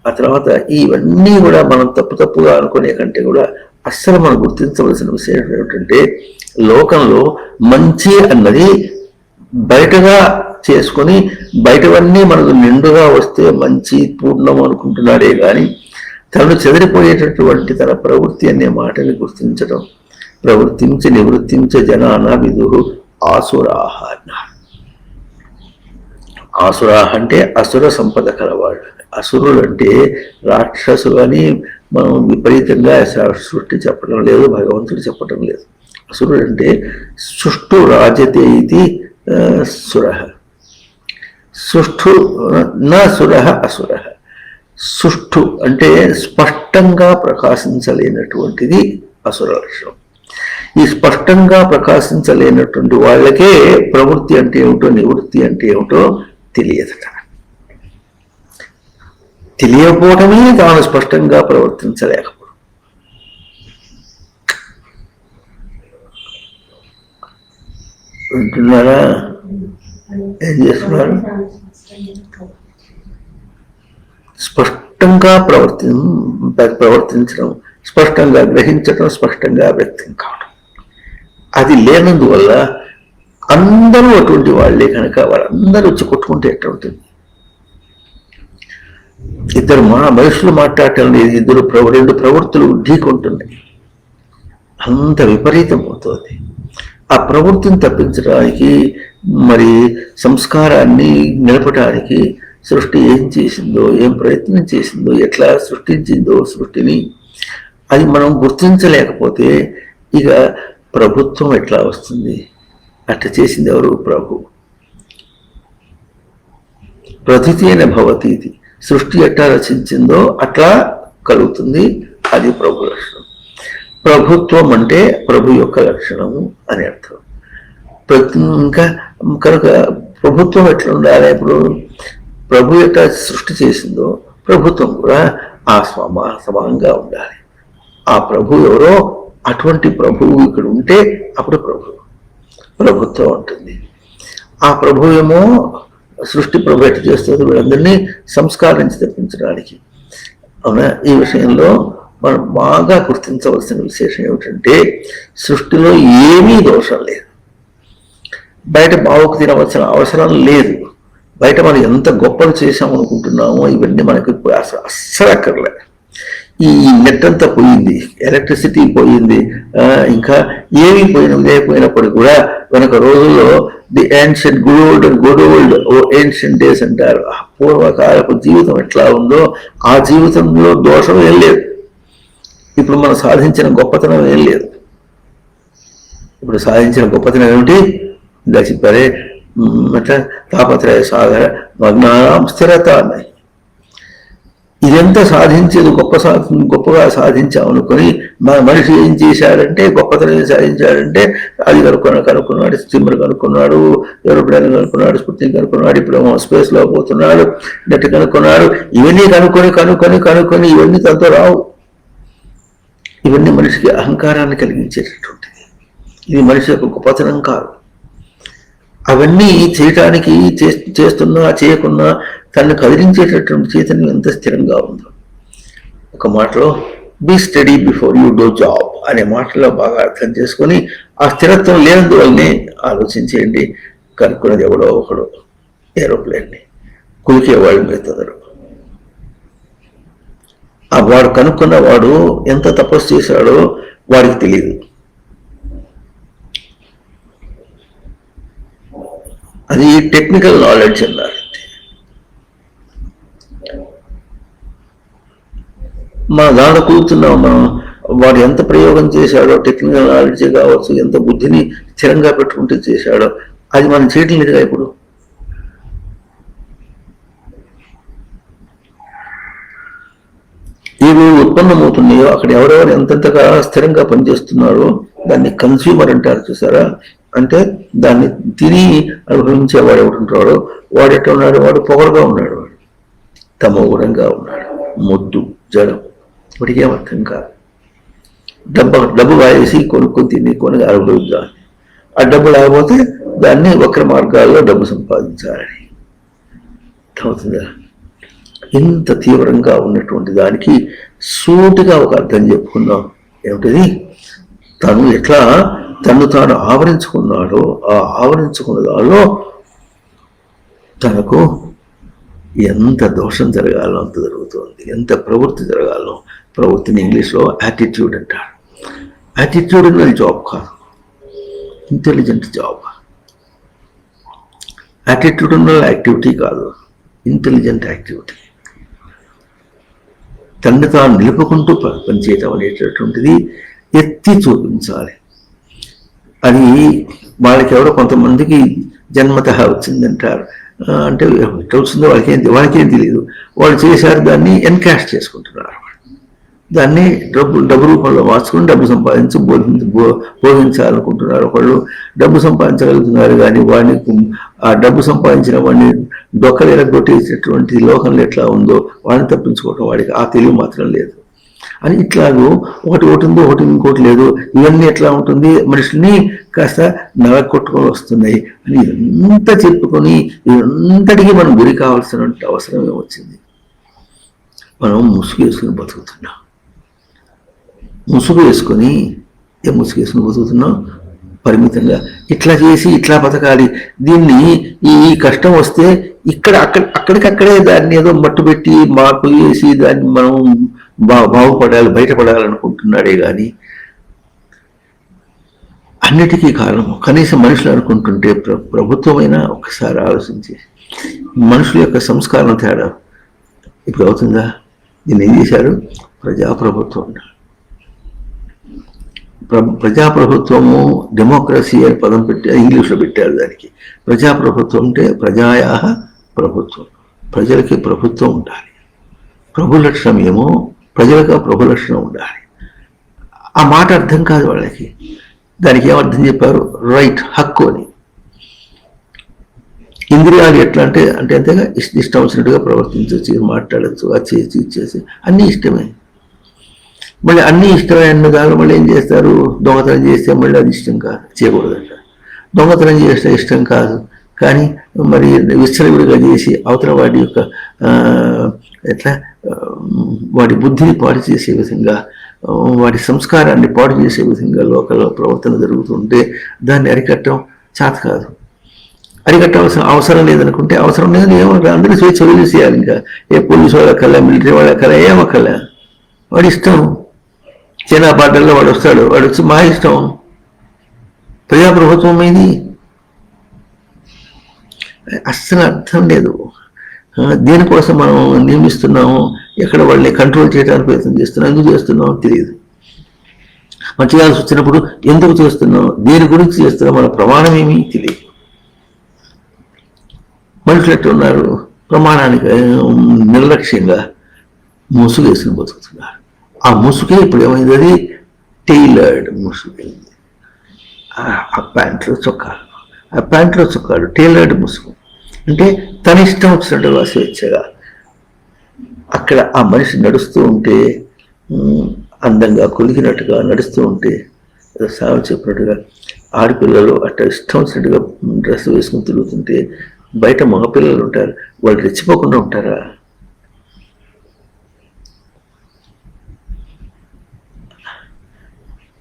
ఆ తర్వాత ఇవన్నీ కూడా మనం తప్పుగా అనుకునే కంటే కూడా అస్సలు మనం గుర్తించవలసిన విషయం ఏమిటంటే, లోకంలో మంచి అన్నది బయటగా చేసుకొని బయటవన్నీ మనకు నిండుగా వస్తే మంచి పూర్ణం అనుకుంటున్నాడే కానీ తను చెదిరిపోయేటటువంటి తన ప్రవృత్తి అనే మాటని గుర్తించడం. నివృత్తించ జనాన విదురు ఆసురాహ అన్నారు. ఆసురాహ అంటే అసుర సంపద కలవాళ్ళు. అసురులు అంటే రాక్షసులు అని మనం విపరీతంగా సృష్టి చెప్పడం లేదు, భగవంతుడు చెప్పడం లేదు. అసురుడు అంటే సుష్టు రాజతే ఇది సుర. సుష్ఠు నా సుర అసుర. సుష్ఠు అంటే స్పష్టంగా ప్రకాశించలేనటువంటిది అసుర లక్షణం. ఈ స్పష్టంగా ప్రకాశించలేనటువంటి వాళ్ళకే ప్రవృత్తి అంటే ఏమిటో నివృత్తి అంటే ఏమిటో తెలియదట. తెలియకపోవటమే తాను స్పష్టంగా ప్రవర్తించలేకపోవడం. వింటున్నారా? ఏం చేస్తున్నారు? స్పష్టంగా ప్రవర్తించడం, స్పష్టంగా గ్రహించడం, స్పష్టంగా వ్యక్తం కావడం. అది లేనందువల్ల అందరూ అటువంటి వాళ్ళే కనుక వాళ్ళందరూ వచ్చి కొట్టుకుంటే ఎట్లా ఉంటుంది? ఇద్దరు మనుషులు మాట్లాడటం లేదు, రెండు ప్రవృత్తులు ఢీకొంటున్నాయి. అంత విపరీతం అవుతుంది. ఆ ప్రవృత్తిని తప్పించడానికి, మరి సంస్కారాన్ని నిలపడానికి సృష్టి ఏం చేసిందో, ఏం ప్రయత్నం చేసిందో, ఎట్లా సృష్టించిందో సృష్టిని అది మనం గుర్తించలేకపోతే ఇక ప్రభుత్వం ఎట్లా వస్తుంది? అట్లా చేసింది ఎవరు? ప్రభు. ప్రతితేన భవతి ఇది. సృష్టి ఎట్లా రచించిందో అట్లా కలుగుతుంది. అది ప్రభు లక్షణం. ప్రభుత్వం అంటే ప్రభు యొక్క లక్షణము అని అర్థం. ఇంకా కనుక ప్రభుత్వం ఎట్లా ఉండాలి? ఇప్పుడు ప్రభు ఎట్లా సృష్టి చేసిందో ప్రభుత్వం కూడా ఆ సమానంగా ఉండాలి. ఆ ప్రభు ఎవరో అటువంటి ప్రభువు ఇక్కడ ఉంటే అప్పుడు ప్రభుత్వం ఉంటుంది. ఆ ప్రభు ఏమో సృష్టి ప్రభు ఎట్లా చేస్తుంది? వీళ్ళందరినీ సంస్కారించి తెప్పించడానికి. అవునా? ఈ విషయంలో మనం బాగా గుర్తించవలసిన విశేషం ఏమిటంటే, సృష్టిలో ఏమీ దోషం లేదు. బయట బావుకు తినవలసిన అవసరం లేదు. బయట మనం ఎంత గొప్పలు చేసామనుకుంటున్నామో ఇవన్నీ మనకి అస్సలు అక్కర్లే. ఈ నెట్ అంతా పోయింది, ఎలక్ట్రిసిటీ పోయింది, ఇంకా ఏమీ లేకపోయినప్పటికీ కూడా వెనక రోజుల్లో the ancient good old ancient days అంటారు. పూర్వకాలపు జీవితం ఎట్లా ఉందో ఆ జీవితంలో దోషం ఏం లేదు. ఇప్పుడు మనం సాధించిన గొప్పతనం ఏం లేదు. ఇప్పుడు సాధించిన గొప్పతనం ఏమిటి? ఇలా చెప్పారే, అట్లా తాపత్రయ సాగర మగ్నానాం స్థిరత అన్నాయి. ఇదంతా సాధించేది గొప్పగా సాధించామనుకొని మనిషి ఏం చేశాడంటే, గొప్పతనం ఏం సాధించాడంటే, అది కనుక్కున్నాడు, స్టీమర్ కనుక్కున్నాడు, ఏరోప్లేన్ కనుక్కున్నాడు, స్పుత్నిక్ కనుక్కున్నాడు, ఇప్పుడు స్పేస్లో పోతున్నాడు, నెట్ కనుక్కున్నాడు. ఇవన్నీ కనుక్కొని ఇవన్నీ తనతో రావు. ఇవన్నీ మనిషికి అహంకారాన్ని కలిగించేటటువంటిది. ఇది మనిషి యొక్క గొప్పతనం కాదు. అవన్నీ చేయటానికి చేస్తున్నా చేయకున్నా తనను కదిలించేటటువంటి చైతన్యం ఎంత స్థిరంగా ఉందో. ఒక మాటలో be steady before you do job అనే మాటలో బాగా అర్థం చేసుకొని ఆ స్థిరత్వం లేనందువల్లనే ఆలోచించేయండి. కనుక్కున్నది ఎవడో ఒకడు ఏరోప్లేన్ని, కులికేవాళ్ళు మిగతారు. ఆ వాడు కనుక్కున్న వాడు ఎంత తపస్సు చేశాడో వాడికి తెలియదు. అది టెక్నికల్ నాలెడ్జ్ అన్నారు. మన దాంట్లో కూర్చున్నాం మనం, వాడు ఎంత ప్రయోగం చేశాడో, టెక్నికల్ నాలెడ్జే కావచ్చు, ఎంత బుద్ధిని స్థిరంగా పెట్టుకుంటూ చేశాడో అది మనం చేయటం లేదుగా. ఇప్పుడు ఏవి ఉత్పన్నమవుతున్నాయో అక్కడ ఎవరెవరు ఎంతెంతగా స్థిరంగా పనిచేస్తున్నారో దాన్ని కన్స్యూమర్ అంటారు, చూసారా? అంటే దాన్ని తిని అనుభవించేవాడు ఎవడుంటాడో వాడు ఎట్లా ఉన్నాడు? వాడు పొగరుగా ఉన్నాడు, వాడు తమోగుణంగా ఉన్నాడు, మొద్దు జడం, వాడికి ఏమర్థం కాదు. డబ్బు వాడేసి కొనుక్కొని అనుభవించాలి. ఆ డబ్బు లేకపోతే దాన్ని వక్ర మార్గాల్లో డబ్బు సంపాదించాలని అవుతుందా? ఇంత తీవ్రంగా ఉన్నటువంటి దానికి సూటిగా ఒక అర్థం చెప్పుకున్నాం. ఏమిటిది? తను ఎట్లా తను తాను ఆవరించుకున్నాడో ఆ ఆవరించుకున్న దానిలో తనకు ఎంత దోషం జరగాలో అంత జరుగుతుంది, ఎంత ప్రవృత్తి జరగాలో. ప్రవృత్తిని ఇంగ్లీష్లో యాటిట్యూడ్ అంటారు. యాటిట్యూడినల్ జాబ్ కాదు, ఇంటెలిజెంట్ జాబ్. యాటిట్యూడినల్ యాక్టివిటీ కాదు, ఇంటెలిజెంట్ యాక్టివిటీ. తనని తాను నిలుపుకుంటూ పనిచేయటం అనేటటువంటిది ఎత్తి చూపించాలి. అది వాళ్ళకి ఎవరో కొంతమందికి జన్మతః వచ్చిందంటారు. అంటే ఎట్లా వచ్చిందో వాళ్ళకేం తెలియదు. వాళ్ళు చేశారు, దాన్ని ఎన్కాష్ చేసుకుంటున్నారు. దాన్ని డబ్బు రూపంలో మార్చుకుని డబ్బు సంపాదించి బోధించాలనుకుంటున్నారు. ఒకళ్ళు డబ్బు సంపాదించగలుగుతున్నారు, కానీ వాడిని ఆ డబ్బు సంపాదించిన వాడిని డొక్కలేర కొట్టేసేటువంటి లోకంలో ఎట్లా ఉందో వాడిని తప్పించుకోవటం వాడికి ఆ తెలివి మాత్రం లేదు. అని ఇట్లాగూ ఒకటి ఉందో ఒకటి ఇంకోటి లేదు. ఇవన్నీ ఎట్లా ఉంటుంది? మనుషుల్ని కాస్త నలగొట్టుకొని వస్తున్నాయి అని ఎంత చెప్పుకొని ఇంతటికీ మనం గురి కావాల్సిన అవసరం ఏమొచ్చింది? మనం ముసుగు వేసుకుని బతుకుతున్నాం. ముసుగు వేసుకొని బతుకుతున్నాం పరిమితంగా. ఇట్లా చేసి ఇట్లా బతకాలి, దీన్ని ఈ కష్టం వస్తే అక్కడికక్కడే దాన్ని ఏదో మట్టు పెట్టి మార్పులు చేసి దాన్ని మనం బాగుపడాలి, బయటపడాలనుకుంటున్నాడే కానీ అన్నిటికీ కారణము కనీసం మనుషులు అనుకుంటుంటే ప్రభుత్వమైనా ఒకసారి ఆలోచించి మనుషుల యొక్క సంస్కారం తేడా ఇప్పుడు అవుతుందా? దీన్ని ఏం చేశారు? ప్రజాప్రభుత్వం. ప్రజాప్రభుత్వము డెమోక్రసీ అని పదం పెట్టి ఇంగ్లీష్లో పెట్టారు. దానికి ప్రజాప్రభుత్వం అంటే ప్రజాయా ప్రభుత్వం, ప్రజలకి ప్రభుత్వం ఉండాలి. ప్రభు లక్షణం ఏమో ప్రజలకు ప్రభు లక్షణం ఉండాలి. ఆ మాట అర్థం కాదు వాళ్ళకి. దానికి ఏమర్థం చెప్పారు? రైట్, హక్కు అని. ఇంద్రియాలు ఎట్లా అంటే అంతేగా ఇష్టం వచ్చినట్టుగా ప్రవర్తించవచ్చు, మాట్లాడచ్చు, అది చేసి ఇచ్చేసి అన్నీ ఇష్టమే. మళ్ళీ అన్నీ ఇష్టమే అన్న దానిలో మళ్ళీ ఏం చేస్తారు? దొంగతనం చేస్తే మళ్ళీ అది ఇష్టం కాదు, చేయకూడదంట. దొంగతనం చేస్తే ఇష్టం కాదు, కానీ మరి విచ్చలవిడిగా చేసి అవతల వాడి యొక్క ఎట్లా వాడి బుద్ధిని పాడు చేసే విధంగా, వాడి సంస్కారాన్ని పాడు చేసే విధంగా లోకల్లో ప్రవర్తన జరుగుతుంటే దాన్ని అరికట్టడం చేత కాదు. అరికట్టవలసిన అవసరం లేదనుకుంటే అవసరం లేదని ఏమన్నా అందరూ స్వేచ్ఛ వదిలేసేయాలి. ఇంకా ఏ పోలీసు వాళ్ళకల్లా, మిలిటరీ వాళ్ళకల్లా ఏమక్కల్లా, వాడి ఇష్టం. చైనా బార్డర్లో వాడు వస్తాడు, వాడు వచ్చి మా ఇష్టం. ప్రజాప్రభుత్వం ఇది అస్సలు అర్థం లేదు. దేనికోసం మనం నియమిస్తున్నాము, ఎక్కడ వాళ్ళని కంట్రోల్ చేయడానికి ప్రయత్నం చేస్తున్నాం, ఎందుకు చేస్తున్నాం తెలియదు. మనం చేయాల్సి వచ్చినప్పుడు ఎందుకు చేస్తున్నాం, దేని గురించి చేస్తున్నాం, మన ప్రమాణం ఏమీ తెలియదు. మనుషులు ఎట్లా ఉన్నారు? ప్రమాణానికి నిర్లక్ష్యంగా ముసుగు వేసుకుని బతుకుతున్నారు. ఆ ముసుగే ఇప్పుడు ఏమైంది, అది టైలర్డ్ ముసుగైంది. ఆ ప్యాంట్లు చొక్కాలు టైలర్డ్ ముసుగు అంటే తన ఇష్టం వచ్చినట్టుగా స్వేచ్ఛగా అక్కడ ఆ మనిషి నడుస్తూ ఉంటే అందంగా కొలిగినట్టుగా నడుస్తూ ఉంటే సాగు చెప్పినట్టుగా ఆడపిల్లలు అట్లా ఇష్టం వచ్చినట్టుగా డ్రెస్ వేసుకుని తిరుగుతుంటే బయట మగపిల్లలు ఉంటారు, వాళ్ళు రెచ్చిపోకుండా ఉంటారా?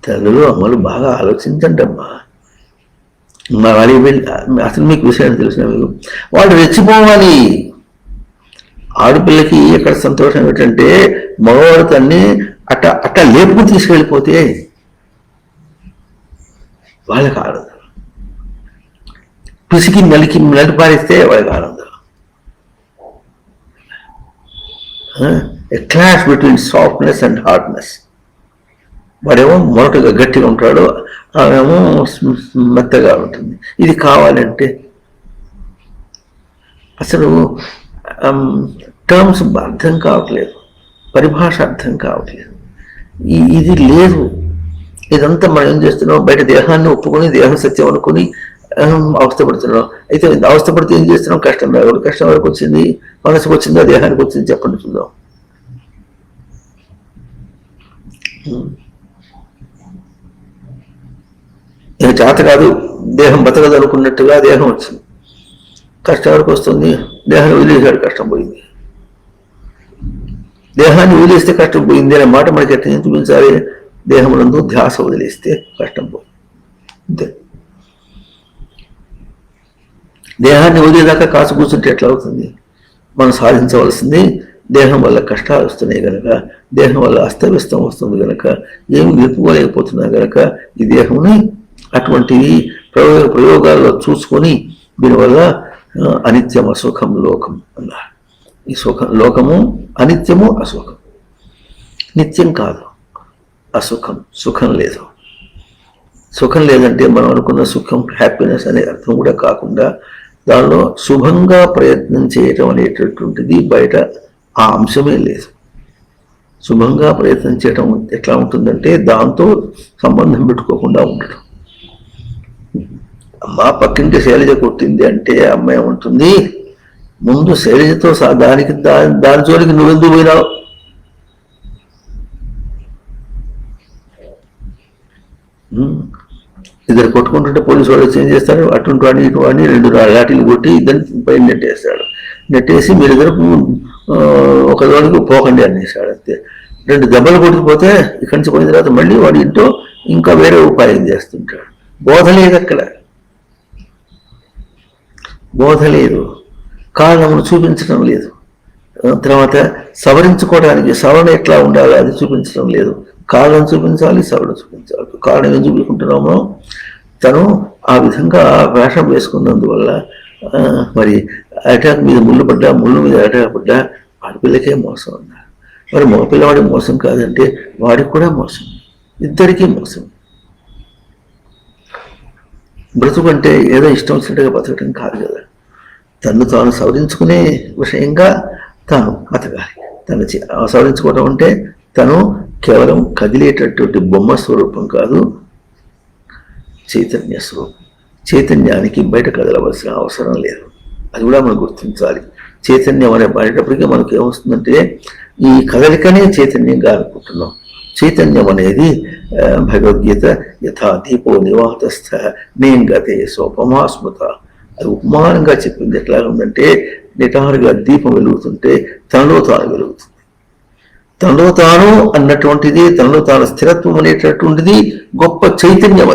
తల్లులు అమ్మలు బాగా ఆలోచించండి అమ్మా. మా వాళ్ళ అసలు మీకు విషయాన్ని తెలిసిన వాళ్ళు రెచ్చిపోవాలి. ఆడపిల్లకి ఎక్కడ సంతోషం ఏంటంటే మగవాడు తన్ని అట్లా లేపుకుని తీసుకెళ్ళిపోతే వాళ్ళకి ఆనందం, పిసికి నలిపారిస్తే వాళ్ళకి ఆనందం. ఎ clash between softness and hardness. వాడేమో మొరటుగా గట్టిగా ఉంటాడు, ఆమెమో మెత్తగా ఉంటుంది. ఇది కావాలంటే అసలు టర్మ్స్ అర్థం కావట్లేదు, పరిభాష అర్థం కావట్లేదు. ఇది లేదు. ఇదంతా మనం ఏం చేస్తున్నాం, బయట దేహాన్ని ఒప్పుకొని దేహం సత్యం అనుకుని అవస్థపడుతున్నాం. అయితే అవస్థపడితే ఏం చేస్తున్నాం, కష్టం రాకూడదు. కష్టం వరకు వచ్చింది, మనసుకు వచ్చిందా, దేహానికి వచ్చింది, చెప్పండి చూద్దాం. ఇక చేత కాదు, దేహం బతకదు అనుకున్నట్టుగా దేహం వచ్చింది, కష్టం వరకు వస్తుంది. దేహాన్ని వదిలేసాడు, కష్టం పోయింది. దేహాన్ని వదిలేస్తే కష్టం పోయింది అనే మాట మనకి ఎట్లా చూపించాలి? దేహమునందు ధ్యాస వదిలేస్తే కష్టం పోయింది అంతే. దేహాన్ని వదిలేదాకా కాసు కూర్చుంటే ఎట్లా అవుతుంది? మనం సాధించవలసింది దేహం వల్ల కష్టాలు వస్తున్నాయి కనుక, దేహం వల్ల అస్తవ్యస్తం వస్తుంది కనుక, ఏమి నిలుపుకోలేకపోతున్నా కనుక ఈ దేహంని అటువంటి ప్రయోగాల్లో చూసుకొని దీనివల్ల అనిత్యం అసుఖం లోకం అన్నారు. ఈ లోకము అనిత్యము అసుఖం, నిత్యం కాదు. అసుఖం, సుఖం లేదు. సుఖం లేదంటే మనం అనుకున్న సుఖం హ్యాపీనెస్ అనే అర్థం కూడా కాకుండా దానిలో శుభంగా ప్రయత్నం చేయటం అనేటటువంటిది బయట ఆ అంశమే లేదు. శుభంగా ప్రయత్నం చేయటం ఎట్లా ఉంటుందంటే దాంతో సంబంధం పెట్టుకోకుండా ఉండటం. అమ్మ పక్కింటి శైలజ కొట్టింది అంటే అమ్మాయి ఏమంటుంది, ముందు శైలజతో దానికి దాని జోలికి నువ్వెందుకు పోయినావు? ఇద్దరు కొట్టుకుంటుంటే పోలీసు వాళ్ళు ఏం చేస్తారు, అటువంటి వాడిని ఇటు వాడిని 2 లాఠీలు కొట్టి ఇద్దరిని పైన నెట్టేస్తాడు. నెట్టేసి మీరిద్దరు ఒక రోజుకి పోకండి అనేసాడు అంతే. 2 దెబ్బలు కొట్టుకుపోతే ఇక్కడి నుంచి పోయిన తర్వాత మళ్ళీ వాడి ఇంట్లో ఇంకా వేరే ఉపాయం చేస్తుంటాడు. బోధ లేదు అక్కడ, బోధ లేదు, కారణమును చూపించడం లేదు. తర్వాత సవరించుకోవడానికి సవరణ ఎట్లా ఉండాలి అది చూపించడం లేదు. కారణం చూపించాలి, సవరణ చూపించాలి. కారణం ఏం చూపించుకుంటున్నామో తను ఆ విధంగా వేషం వేసుకున్నందువల్ల మరి అటాక్ మీద ముళ్ళు మీద అటాక్ పడ్డా ఆడపిల్లకే మోసం అన్నారు. మరి మగపిల్లవాడి మోసం కాదంటే వాడికి కూడా మోసం, ఇద్దరికీ మోసం. బ్రతుకంటే ఏదో ఇష్టం వచ్చినట్టుగా బతకటం కాదు కదా. తను తాను సవరించుకునే విషయంగా తాను బతకాలి. తను సవరించుకోవటం అంటే తను కేవలం కదిలేటటువంటి బొమ్మ స్వరూపం కాదు, చైతన్య స్వరూపం. చైతన్యానికి బయట కదలవలసిన అవసరం లేదు, అది కూడా మనం గుర్తించాలి. చైతన్యం అనే పడేటప్పటికీ మనకు ఏమొస్తుందంటే ఈ కదలికనే చైతన్యంగా అనుకుంటున్నాం. చైతన్యం అనేది భగవద్గీత యథా దీపో నివాతస్థ నేంగతే సోపమా స్మృత, అది ఉపమానంగా చెప్పింది. ఎట్లా ఉందంటే నిటారుగా దీపం వెలుగుతుంటే తనలో తాను వెలుగుతుంది. తనలో తాను అన్నటువంటిది, తనలో తాను స్థిరత్వం అనేటటువంటిది గొప్ప చైతన్యం.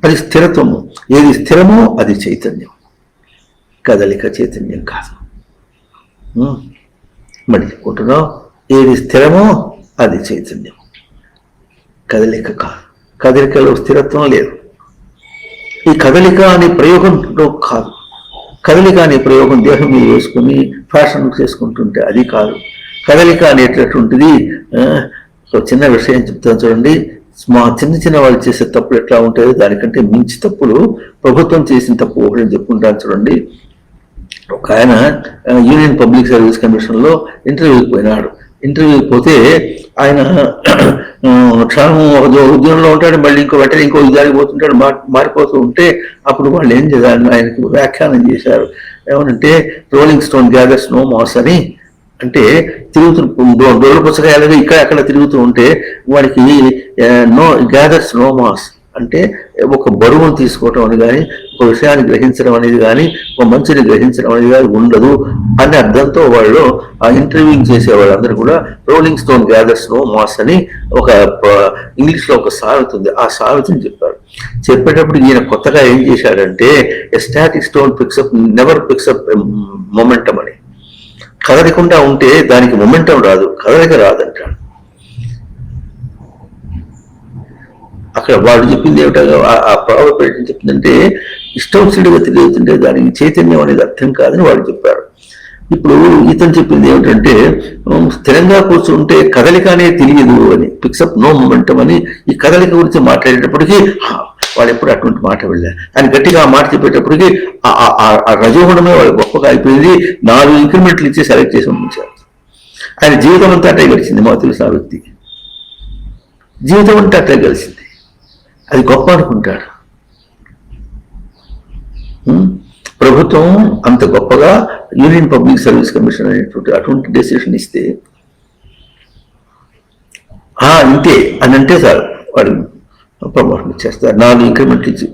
అది స్థిరత్వము. ఏది స్థిరమో అది చైతన్యం, కదలిక చైతన్యం కాదు. మళ్ళీ చెప్పుకుంటున్నాం, ఏది స్థిరమో అది చైతన్యం, కదలిక కాదు. కదలికలో స్థిరత్వం లేదు. ఈ కదలిక అనే ప్రయోగంలో కాదు. కదలిక అనే ప్రయోగం దేహం మీద వేసుకుని ఫ్యాషన్ చేసుకుంటుంటే అది కాదు. కదలిక అనేటటువంటిది చిన్న విషయం చెప్తాను చూడండి. మా చిన్న వాళ్ళు చేసే తప్పులు ఎట్లా ఉంటాయో దానికంటే మించి తప్పులు ప్రభుత్వం చేసిన తప్పు ఒకటి చెప్పుకుంటాను చూడండి. ఒక ఆయన యూనియన్ పబ్లిక్ సర్వీస్ కమిషన్లో ఇంటర్వ్యూకి పోయినాడు. ఇంటర్వ్యూకి పోతే ఆయన క్షణం ఒక ఉద్యోగంలో ఉంటాడు, మళ్ళీ వెంటనే ఇంకో ఉద్యోగానికి పోతుంటాడు, మారిపోతూ ఉంటే అప్పుడు వాళ్ళు ఏం చేయాలి, ఆయనకు వ్యాఖ్యానం చేశారు. ఏమనంటే rolling stone gathers no moss అని. అంటే డోలు పుస్తకాలుగా ఇక్కడ అక్కడ తిరుగుతూ ఉంటే వాడికి నో గ్యాదర్స్ నో మాస్ అంటే ఒక బరువును తీసుకోవటం అని కానీ, ఒక విషయాన్ని గ్రహించడం అనేది కానీ, ఒక మంచిని గ్రహించడం అనేది కానీ ఉండదు అనే అర్థంతో వాళ్ళు ఆ ఇంటర్వ్యూయింగ్ చేసే వాళ్ళందరూ కూడా rolling stone gathers no moss అని ఒక ఇంగ్లీష్లో ఒక సామెత ఉంది, ఆ సామెతని చెప్పారు. చెప్పేటప్పుడు ఈయన కొత్తగా ఏం చేశాడంటే static stone pickup never pickup momentum అని. కదలకుండా ఉంటే దానికి మొమెంటం రాదు, కదలిక రాదంటాడు. అక్కడ వాడు చెప్పింది ఏమిటో ఆ ప్రాబబిలిటీ చెప్పిందంటే ఇష్టం వచ్చినట్టుగా తెలియతుంటే దానికి చైతన్యం అనేది అర్థం కాదని వాడు చెప్పారు. ఇప్పుడు ఇతను చెప్పింది ఏమిటంటే స్థిరంగా కూర్చుంటే కదలిక అనేది తెలియదు అని, పిక్సప్ నో మొమెంటం అని. ఈ కదలిక గురించి మాట్లాడేటప్పటికీ వాడు ఎప్పుడు అటువంటి మాట వెళ్ళారు అని గట్టిగా ఆ మాట చెప్పేటప్పటికి ఆ రజోగుణమే వాళ్ళు గొప్పగా అయిపోయింది. 4 ఇంక్రిమెంట్లు ఇచ్చి సెలెక్ట్ చేసి పంపించారు. ఆయన జీవితం అంతా అట్టే గడిచింది. మాకు తెలుసు ఆ వ్యక్తి జీవితం అంతా అట్టే గడిచింది. అది గొప్ప అనుకుంటాడు. ప్రభుత్వం అంత గొప్పగా యూనియన్ పబ్లిక్ సర్వీస్ కమిషన్ అనేటువంటి అటువంటి డెసిషన్ ఇస్తే ఇంతే అని అంటే సార్ వాడు ప్రమోషన్ ఇచ్చేస్తారు. 4 ఇంక్రిమెంట్లు ఇచ్చి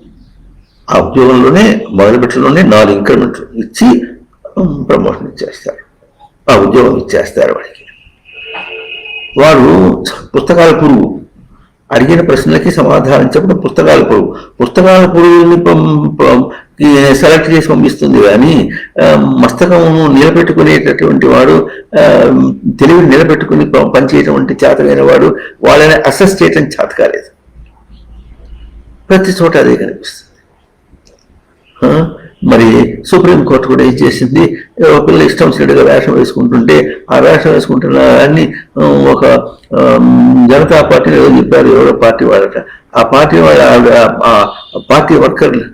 ఆ ఉద్యోగంలోనే మొదలుపెట్టడంలోనే 4 ఇంక్రిమెంట్లు ఇచ్చి ప్రమోషన్ ఇచ్చేస్తారు, ఆ ఉద్యోగం ఇచ్చేస్తారు వాడికి. వాడు పుస్తకాల పురుగు, అడిగిన ప్రశ్నలకి సమాధానం చెప్పడం పుస్తకాల పురుగుని సెలెక్ట్ చేసి పంపిస్తుంది. కానీ మస్తకము నిలబెట్టుకునేటటువంటి వాడు, తెలివిని నిలబెట్టుకుని పనిచేయటువంటి చేతమైన వాడు వాళ్ళని అసెస్ చేయటం చేత కాలేదు. ప్రతి చోట అదే కనిపిస్తుంది. మరి సుప్రీంకోర్టు కూడా ఏం చేసింది, పిల్లలు ఇష్టం వచ్చినట్టుగా వేషం వేసుకుంటుంటే ఆ వేషం వేసుకుంటున్న అన్ని ఒక జనతా పార్టీని ఏదో చెప్పారు, ఎవరో పార్టీ వాళ్ళట, ఆ పార్టీ వాళ్ళ పార్టీ వర్కర్లు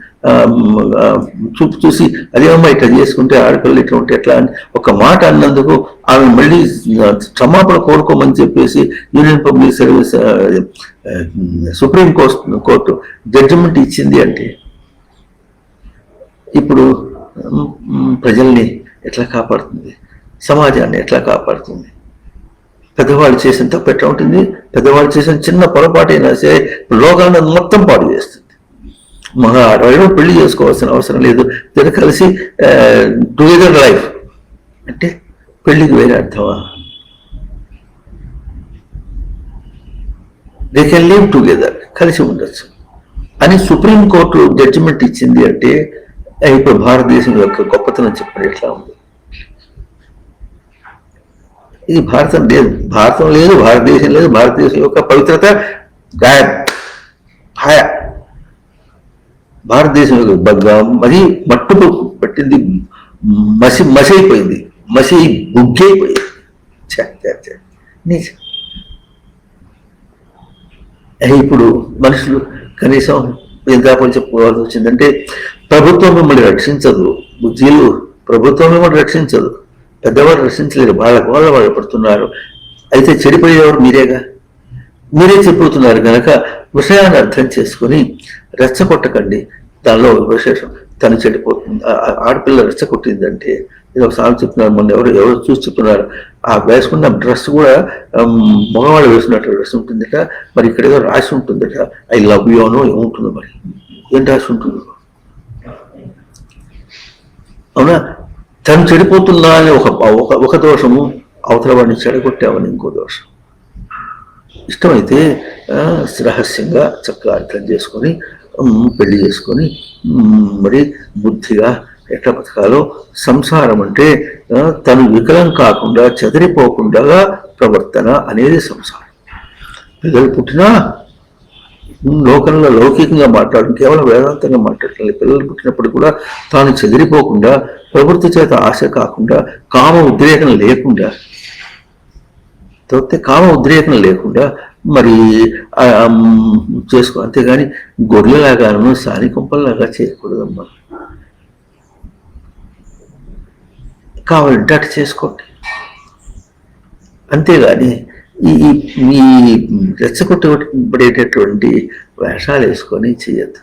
చూపు చూసి అదేమమ్మా ఇట్లా చేసుకుంటే ఆడపిల్లలు ఇట్లా ఉంటే ఎట్లా అని ఒక మాట అన్నందుకు ఆమె మళ్ళీ క్షమాపణ కోరుకోమని చెప్పేసి union public service supreme court judgement ఇచ్చింది. అంటే ఇప్పుడు ప్రజల్ని ఎట్లా కాపాడుతుంది, సమాజాన్ని ఎట్లా కాపాడుతుంది? పెద్దవాళ్ళు చేసిన తప్పు ఎట్లా ఉంటుంది? పెద్దవాళ్ళు చేసిన చిన్న పొరపాటైనా సరే లోకాన్ని మొత్తం పాడు చేస్తుంది. మహా ఆడవాళ్ళు పెళ్లి చేసుకోవాల్సిన అవసరం లేదు, ఇద్దరు కలిసి టుగెదర్ లైఫ్ అంటే పెళ్లికి వేరే అర్థమా? దే కెన్ లివ్ టుగెదర్, కలిసి ఉండొచ్చు అని సుప్రీంకోర్టు జడ్జిమెంట్ ఇచ్చింది. అంటే ఇప్పుడు భారతదేశం యొక్క గొప్పతనం చెప్పడం ఎట్లా ఉంది? ఇది భారతం లేదు, భారతదేశం లేదు, భారతదేశం యొక్క పవిత్రత గాయబ్ హాయ. భారతదేశం యొక్క మరి మట్టు పట్టింది, మసి అయిపోయింది, మసి బుగ్గైపోయింది. ఇప్పుడు మనుషులు కనీసం ఎంత చెప్పుకోవాల్సి వచ్చిందంటే ప్రభుత్వం మిమ్మల్ని రక్షించదు, బుజ్జీలు, ప్రభుత్వం మిమ్మల్ని రక్షించదు, పెద్దవాళ్ళు రక్షించలేరు, వాళ్ళు పడుతున్నారు. అయితే చెడిపోయేవారు మీరేగా, మీరే చెప్పుతున్నారు కనుక విషయాన్ని అర్థం చేసుకుని రెచ్చగొట్టకండి. దానిలో విశేషం తను చెడిపోతుంది. ఆడపిల్ల రెచ్చగొట్టిందంటే ఇది ఒక సాగు చెప్తున్నారు, మొన్న ఎవరు చూసి చెప్తున్నారు, ఆ వేసుకున్న డ్రెస్ కూడా మగవాళ్ళు వేసుకున్నట్టు డ్రెస్ ఉంటుందట, మరి ఇక్కడ ఏదో రాసి ఉంటుందట, ఐ లవ్ యూ అనో ఏముంటుందో, మరి ఏం రాసి ఉంటుంది? అవునా? తను చెడిపోతున్నా అని ఒక దోషము, అవతల వాడిని చెడగొట్టామని ఇంకో దోషం. ఇష్టమైతే రహస్యంగా చక్కగా అర్థం చేసుకొని పెళ్లి చేసుకొని మరి బుద్ధిగా ఎట్లా బతకాలో. సంసారం అంటే తను వికలం కాకుండా చెదిరిపోకుండా ప్రవర్తన అనేది సంసారం. పిల్లలు పుట్టినా లోకంలో లౌకికంగా మాట్లాడడం, కేవలం వేదాంతంగా మాట్లాడటం. పిల్లలు పుట్టినప్పుడు కూడా తాను చెదిరిపోకుండా, ప్రవృత్తి చేత ఆశ కాకుండా, కామ ఉద్రేకం లేకుండా, మరి చేసుకో. అంతేగాని గొర్రెలాగాను సాని కుంపల్లాగా చేయకూడదమ్మా. కావాలంటే అటు చేసుకోండి. అంతేగాని ఈ ఈ రెచ్చగొట్టబడేటటువంటి వేషాలు వేసుకొని చేయొద్దు.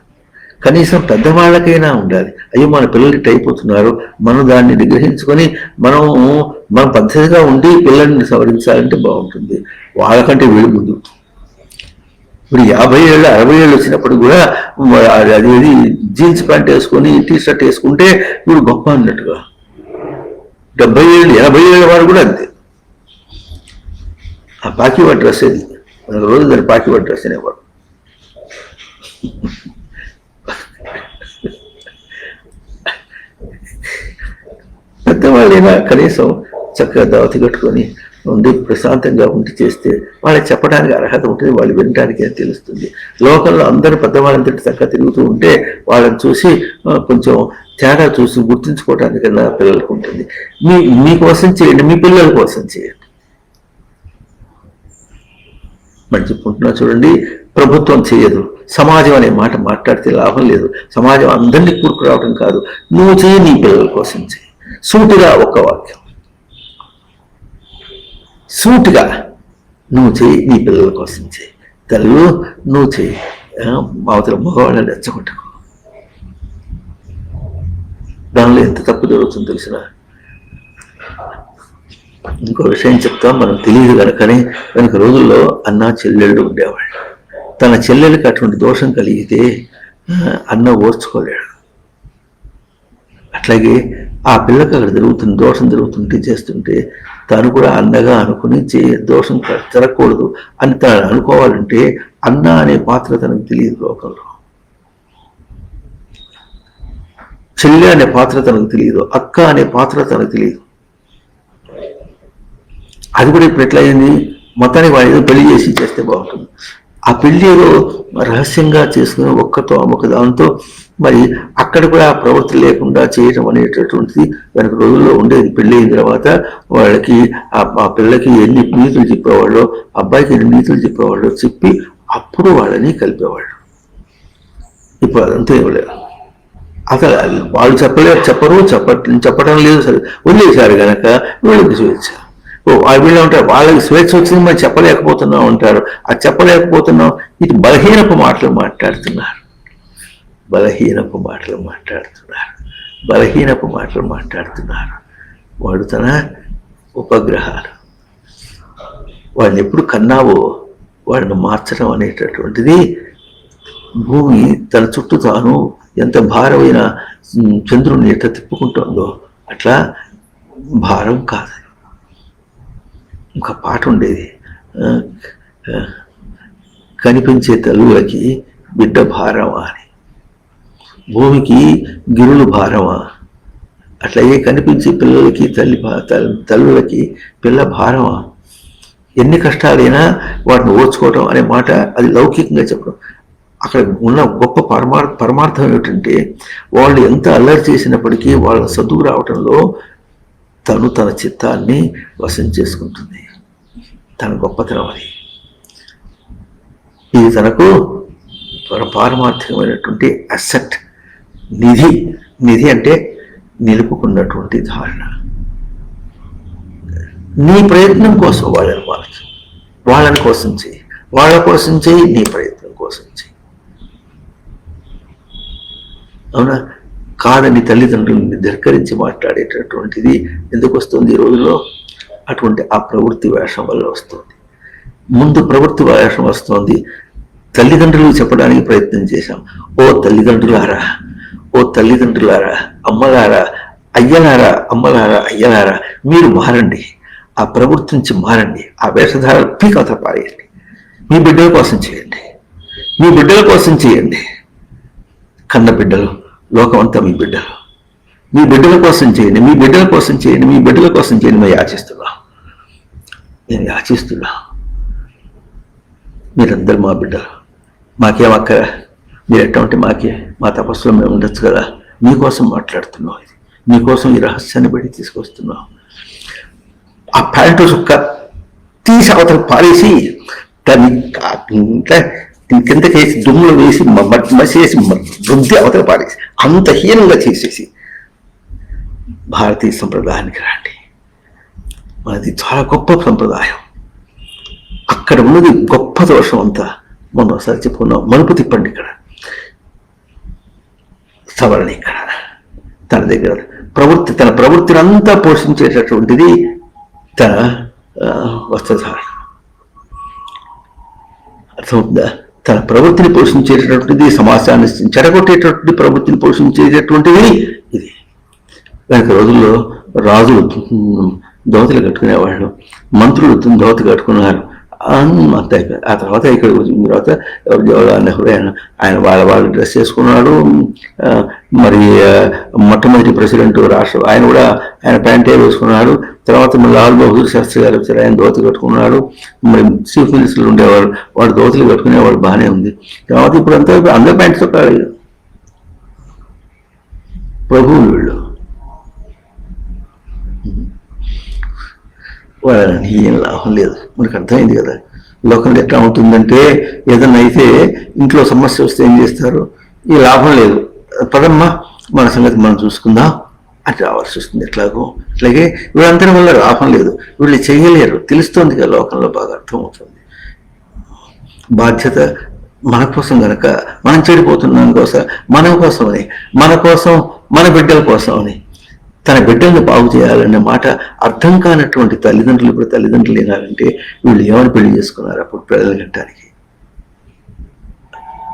కనీసం పెద్దవాళ్ళకైనా ఉండాలి. అయ్యో మన పిల్లలు ఇట్ అయిపోతున్నారు, మనం దాన్ని నిగ్రహించుకొని మన పద్ధతిగా ఉండి పిల్లల్ని సవరించాలంటే బాగుంటుంది. వాళ్ళకంటే వీళ్ళు ముందు. ఇప్పుడు 50 ఏళ్ళు 60 ఏళ్ళు వచ్చినప్పుడు కూడా అది జీన్స్ ప్యాంట్ వేసుకొని టీ షర్ట్ వేసుకుంటే వీడు గొప్ప అన్నట్టుగా. 70 ఏళ్ళు 80 ఏళ్ళ వాడు కూడా అంతే. ఆ పాకివా డ్రెస్ అది మనకు రోజు దాన్ని పాకివా డ్రెస్ అనేవాడు. పెద్దవాళ్ళైనా కనీసం చక్కగా దావతి కట్టుకొని ఉండి ప్రశాంతంగా ఉండి చేస్తే వాళ్ళకి చెప్పడానికి అర్హత ఉంటుంది, వాళ్ళు వినడానికి తెలుస్తుంది. లోకంలో అందరూ పెద్దవాళ్ళంతటి చక్కగా తిరుగుతూ ఉంటే వాళ్ళని చూసి కొంచెం తేడా చూసి గుర్తించుకోవడానికన్నా పిల్లలకు ఉంటుంది. మీకోసం చేయండి, మీ పిల్లల కోసం చేయండి. మరి చెప్పుకుంటున్నా చూడండి, ప్రభుత్వం చేయదు, సమాజం అనే మాట మాట్లాడితే లాభం లేదు. సమాజం అందరినీ కూడుకు రావడం కాదు, నువ్వు చేయి, నీ పిల్లల కోసం చేయి. సూటిగా ఒక్క వాక్యం, సూటిగా నువ్వు చేయి, నీ పిల్లల కోసం చేయి. తల్లు నువ్వు చేయి, అవతల మగవాళ్ళని రెచ్చగొట్టకు. దానిలో ఎంత తప్పు జరుగుతుందో తెలిసిన. ఇంకో విషయం చెప్తాం, మనం తెలియదు కనుకనే వెనక రోజుల్లో అన్న చెల్లెళ్ళు ఉండేవాళ్ళు. తన చెల్లెలకి అటువంటి దోషం కలిగితే అన్న ఓర్చుకోలేడు. అట్లాగే ఆ పిల్లకి అక్కడ దోషం జరుగుతుంటే చేస్తుంటే తను కూడా అన్నగా అనుకుని దోషం జరగకూడదు అని తను అనుకోవాలంటే అన్న అనే పాత్ర తనకు తెలియదు. లోకంలో చెల్లె అనే పాత్ర తనకు తెలియదు, అక్క అనే పాత్ర తనకు తెలియదు. అది కూడా ఇప్పుడు ఎట్లయింది, మొత్తానికి వాడు ఏదో పెళ్లి చేసి చేస్తే బాగుంటుంది. ఆ పెళ్లి ఏదో రహస్యంగా చేసుకుని ఒక్కతో అమ్మక దాంతో మరి అక్కడ కూడా ఆ ప్రవృత్తి లేకుండా చేయటం అనేటటువంటిది వెనక రోజుల్లో ఉండేది. పెళ్లి అయిన తర్వాత వాళ్ళకి ఆ పిల్లకి ఎన్ని నీతులు చెప్పేవాళ్ళు, అబ్బాయికి ఎన్ని నీతులు చెప్పేవాళ్ళు చెప్పి అప్పుడు వాళ్ళని కలిపేవాళ్ళు. ఇప్పుడు అదంతా ఇవ్వలేదు. అసలు వాళ్ళు చెప్పడం లేదు, సరే వదిలేశారు కనుక వీళ్ళకి స్వేచ్ఛ. వీళ్ళు ఉంటారు, వాళ్ళకి స్వేచ్ఛ వచ్చింది మరి చెప్పలేకపోతున్నాం అంటారు. అది చెప్పలేకపోతున్నాం, ఇది బలహీనపు మాటలు మాట్లాడుతున్నారు. వాడు తన ఉపగ్రహాలు, వాడిని ఎప్పుడు కన్నావో వాడిని మార్చడం అనేటటువంటిది భూమి తన చుట్టూ తాను ఎంత భారమైన చంద్రుని ఎట్లా తిప్పుకుంటుందో అట్లా భారం కాదు. ఒక పాట ఉండేది, కనిపించే తల్లులకి బిడ్డ భారమా అని. భూమికి గిరులు భారమా, అట్లాగే కనిపించే పిల్లలకి తల్లులకి పిల్ల భారమా. ఎన్ని కష్టాలైనా వాటిని ఓర్చుకోవటం అనే మాట అది లౌకికంగా చెప్పడం. అక్కడ ఉన్న గొప్ప పరమార్థం ఏమిటంటే వాళ్ళు ఎంత అల్లరి చేసినప్పటికీ వాళ్ళ సద్దుకు రావటంలో తను తన చిత్తాన్ని వశం చేసుకుంటుంది. తన గొప్పతనం అది. ఇది తనకు పారమార్థికమైనటువంటి అసెట్, నిధి అంటే నిలుపుకున్నటువంటి ధారణ. నీ ప్రయత్నం కోసం వాళ్ళని మార్చు, వాళ్ళ కోసం చేయి, నీ ప్రయత్నం కోసం చేయి. అవునా? కాదని తల్లిదండ్రులని ధిక్కరించి మాట్లాడేటటువంటిది ఎందుకు వస్తుంది ఈ రోజుల్లో? అటువంటి ఆ ప్రవృత్తి వేషం వల్ల వస్తుంది. ముందు ప్రవృత్తి వేషం వస్తుంది, తల్లిదండ్రులు చెప్పడానికి ప్రయత్నం చేశాం. ఓ తల్లిదండ్రులారా, అమ్మలారా, అయ్యలారా, మీరు మారండి, ఆ ప్రవృత్తి నుంచి మారండి, ఆ వేషధార పీకత పారేయండి, మీ బిడ్డల కోసం చేయండి. కన్న బిడ్డలు, లోకం అంతా మీ బిడ్డల కోసం చేయండి, మేము యాచిస్తున్నా. మీరందరూ మా బిడ్డలు, మాకేమక్క, మీరు ఎట్లా ఉంటే మా తపస్సులో మేము ఉండొచ్చు కదా. మీకోసం మాట్లాడుతున్నాం, ఇది మీకోసం ఈ రహస్యాన్ని బట్టి తీసుకొస్తున్నాం. ఆ ప్యాంటు సుక్క తీసి అవతల పారేసి దాన్ని కిందకేసి దుమ్ములు వేసి మసేసి రుద్ది అవతల పారేసి అంత హీనంగా చేసేసి భారతీయ సంప్రదాయానికి రండి. మనది చాలా గొప్ప సంప్రదాయం. అక్కడ ఉన్నది గొప్ప దోషం అంతా. మొన్న ఒకసారి చెప్పుకున్నాం, మలుపు తిప్పండి. ఇక్కడ సవరణ, ఇక్కడ తన దగ్గర తన ప్రవృత్తిని అంతా పోషించేటటువంటిది తన వస్త్రధారణ. అర్థమవుతుందా? తన ప్రవృత్తిని పోషించేటటువంటిది, సమాజాన్ని చెడగొట్టేటటువంటి ప్రవృత్తిని పోషించేటటువంటిది ఇది. వెనక రోజుల్లో రాజులు దోతలు కట్టుకునేవాళ్ళు, మంత్రులు దోత కట్టుకున్నారు. అంత అయిపోయింది. ఆ తర్వాత ఇక్కడ వచ్చిన తర్వాత జవహర్లాల్ నెహ్రూ ఆయన వాళ్ళ డ్రెస్ చేసుకున్నాడు. మరి మొట్టమొదటి ప్రెసిడెంట్ ఆయన కూడా ఆయన ప్యాంటే వేసుకున్నాడు. తర్వాత మరి లాల్ బహదూర్ శాస్త్రి గారు వచ్చారు, ఆయన దోతి కట్టుకున్నాడు. మరి చీఫ్ మినిస్టర్లు ఉండేవారు, వాడు దోతులు కట్టుకునేవాడు, బాగానే ఉంది. తర్వాత ఇప్పుడు అంతా అందరూ ప్యాంట్స్ కట్టాలి. ప్రభువులు వీళ్ళు వాళ్ళని ఏం లాభం లేదు. మనకు అర్థమైంది కదా లోకంలో ఎట్లా ఉంటుందంటే, ఏదన్నా అయితే ఇంట్లో సమస్య వస్తే ఏం చేస్తారు, ఈ లాభం లేదు, పదమ్మా మన సంగతి మనం చూసుకుందాం అని రావాల్సి వస్తుంది. ఎట్లాగో అట్లాగే వీళ్ళందరి వల్ల లాభం లేదు, వీళ్ళు చేయలేరు, తెలుస్తోంది కదా లోకంలో, బాగా అర్థమవుతుంది. బాధ్యత మన కోసం కనుక మనం చెడిపోతున్నాం కోసం, మన కోసం మన బిడ్డల కోసం అని, తన బిడ్డల్ని బాగు చేయాలనే మాట అర్థం కానటువంటి తల్లిదండ్రులు ఇప్పుడు తల్లిదండ్రులు ఏనాలంటే వీళ్ళు ఏమని పెళ్లి చేసుకున్నారు. అప్పుడు పిల్లలు కట్టడానికి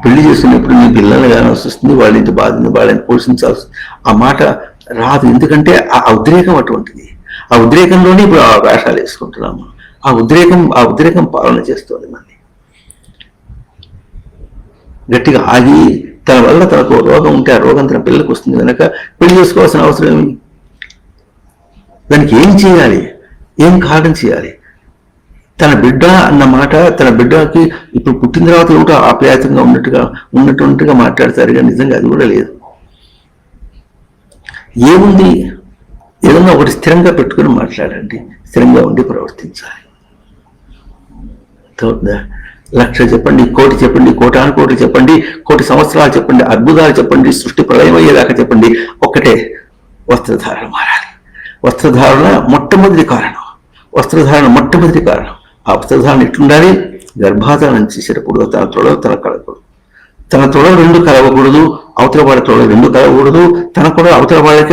పెళ్లి చేసుకున్నప్పుడు మీ పిల్లల్ని కానీ వస్తుంది, వాళ్ళ ఇంటి బాధని వాళ్ళని పోషించాల్సి, ఆ మాట రాదు. ఎందుకంటే ఆ ఉద్రేకం అటువంటిది. ఆ ఉద్రేకంలోనే ఇప్పుడు ఆ వేషాలు వేసుకుంటున్నాము. ఆ ఉద్రేకం పాలన చేస్తుంది మళ్ళీ. గట్టిగా ఆగి తన వల్ల తనకు రోగం ఉంటే ఆ రోగం తన పిల్లలకు వస్తుంది కనుక పెళ్లి చేసుకోవాల్సిన అవసరం ఏమి, దానికి ఏం చేయాలి, ఏం కారణం చేయాలి. తన బిడ్డ అన్న మాట, తన బిడ్డకి ఇప్పుడు పుట్టిన తర్వాత ఏమిటో ఆప్యాయతంగా ఉన్నట్టుగా మాట్లాడతారు, కానీ నిజంగా అది కూడా లేదు. ఏముంది, ఏదన్నా ఒకటి స్థిరంగా పెట్టుకుని మాట్లాడండి, స్థిరంగా ఉండి ప్రవర్తించాలి. లక్ష చెప్పండి, కోటి చెప్పండి, కోటాను కోట్లు చెప్పండి, కోటి సంవత్సరాలు చెప్పండి, అద్భుతాలు చెప్పండి, సృష్టి ప్రళయం అయ్యేదాకా చెప్పండి, ఒక్కటే వస్త్రధారణ మారాలి. వస్త్రధారణ మొట్టమొదటి కారణం. ఆ వస్త్రధారణ ఎట్లుండాలి, గర్భాధానం చేసేటప్పుడు తన కలగకూడదు, తన తొడ రెండు కలవకూడదు, అవతల వాళ్ళ తొడ రెండు కలవకూడదు, తన కూడా అవతల వాళ్ళకి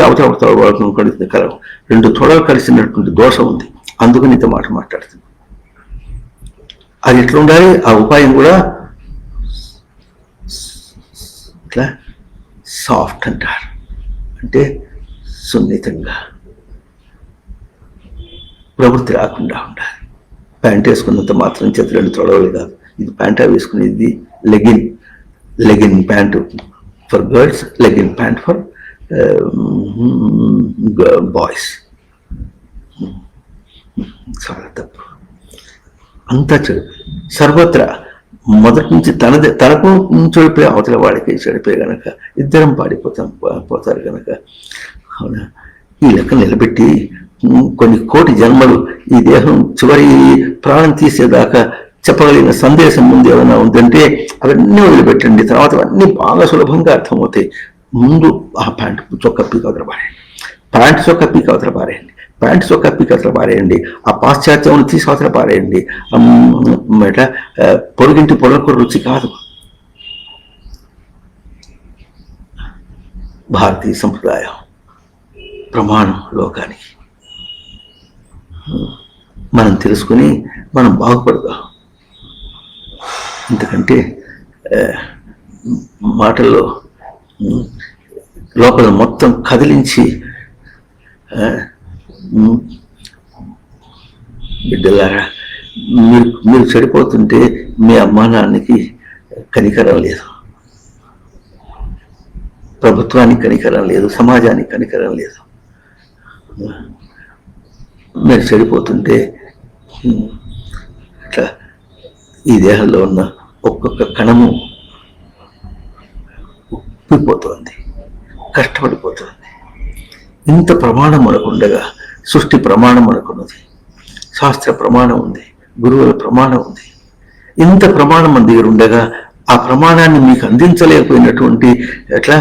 కలవు, రెండు తొడలు కలిసినటువంటి దోషం ఉంది. అందుకని ఇంత మాట మాట్లాడుతుంది. అది ఎట్లా ఉండాలి, ఆ ఉపాయం కూడా ఇట్లా సాఫ్ట్ అంటారు, అంటే సున్నితంగా, ప్రవృత్తి రాకుండా ఉండాలి. ప్యాంట్ వేసుకున్నంత మాత్రం చేతి రెండు తొడవలు కాదు. ఇది ప్యాంట్ వేసుకునేది legging pant for girls, legging pant for boys. చాలా తప్పు, అంతా చెడు. సర్వత్రా మొదటి నుంచి తనకు చెడిపోయి అవతల వాడికి చెడిపోయి గనక ఇద్దరం పోతారు గనక, అవునా, ఈ లెక్క నిలబెట్టి కొన్ని కోటి జన్మలు ఈ దేహం చివరి ప్రాణం తీసేదాకా చెప్పగలిగిన సందేశం ముందు ఏమైనా ఉందంటే అవన్నీ వదిలిపెట్టండి. తర్వాత అవన్నీ బాగా సులభంగా అర్థమవుతాయి. ముందు ఆ ప్యాంటు చొక్క పీక అవతల పారేయండి, ఆ పాశ్చాత్యం తీసి అవతల పారేయండి. పొరుగింటి పొలకు రుచి కాదు. భారతీయ సంప్రదాయం ప్రమాణం లోకానికి. మనం తెలుసుకుని మనం బాగుపడదాం. ఎందుకంటే మాటల్లో లోపల మొత్తం కదిలించి, బిడ్డలారా మీరు చెడిపోతుంటే మీ అమ్మా నాన్నకి కనికరం లేదు, ప్రభుత్వానికి కనికరం లేదు, సమాజానికి కనికరం లేదు. మీరు చెడిపోతుంటే ఇట్లా ఈ దేహంలో ఉన్న ఒక్కొక్క కణము ఉప్పిపోతుంది, కష్టపడిపోతుంది. ఇంత ప్రమాణం మనకుండగా, సృష్టి ప్రమాణం మనకున్నది, శాస్త్ర ప్రమాణం ఉంది, గురువుల ప్రమాణం ఉంది. ఇంత ప్రమాణం మన దగ్గర ఉండగా ఆ ప్రమాణాన్ని మీకు అందించలేకపోయినటువంటి ఎట్లా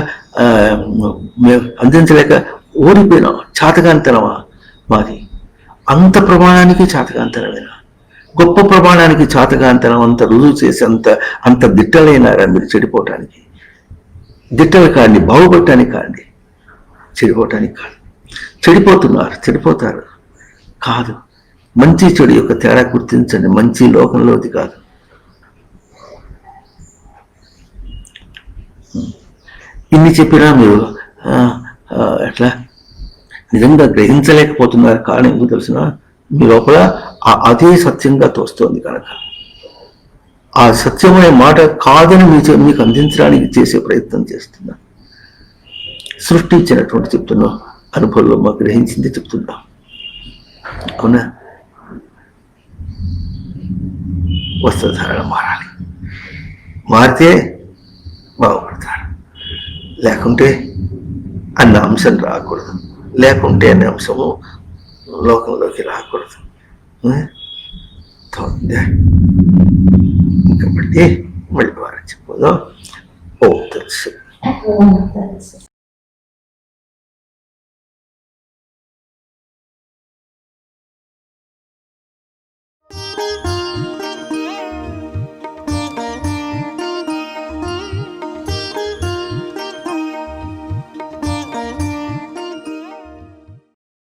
అందించలేక ఓడిపోయినాం, చాతగానితనమా మాది అంత ప్రమాణానికి చాతకాంతరమైన, గొప్ప ప్రమాణానికి చాతకాంతరం అంత రుజువు చేసి అంత దిట్టలైనారా మీరు చెడిపోవటానికి? దిట్టలు కాండి, బాగుపడటానికి కాండి, చెడిపోవటానికి కాదు. చెడిపోతారు కాదు. మంచి చెడు యొక్క తేడా గుర్తించండి. మంచి లోకంలోది కాదు. ఇన్ని చెప్పినా మీరు ఎట్లా నిజంగా గ్రహించలేకపోతున్నారు. కారణం ఎందుకు తెలిసిన, మీ లోపల అదే సత్యంగా తోస్తోంది కనుక ఆ సత్యమనే మాట కాదని మీకు అందించడానికి చేసే ప్రయత్నం చేస్తున్నా. సృష్టించినటువంటి చెప్తున్నా, అనుభవంలో మాకు గ్రహించింది చెప్తున్నా. అవునా? వస్త్రధారణ మారాలి. మారితే బాగుపడతారు. లేకుంటే అన్న అంశం రాకూడదు. లేకుంటే అనే అంశము లోకంలోకి రాకూడదు. కాబట్టి మళ్ళీ వారు చెప్పదు. ఓ తెలుసు.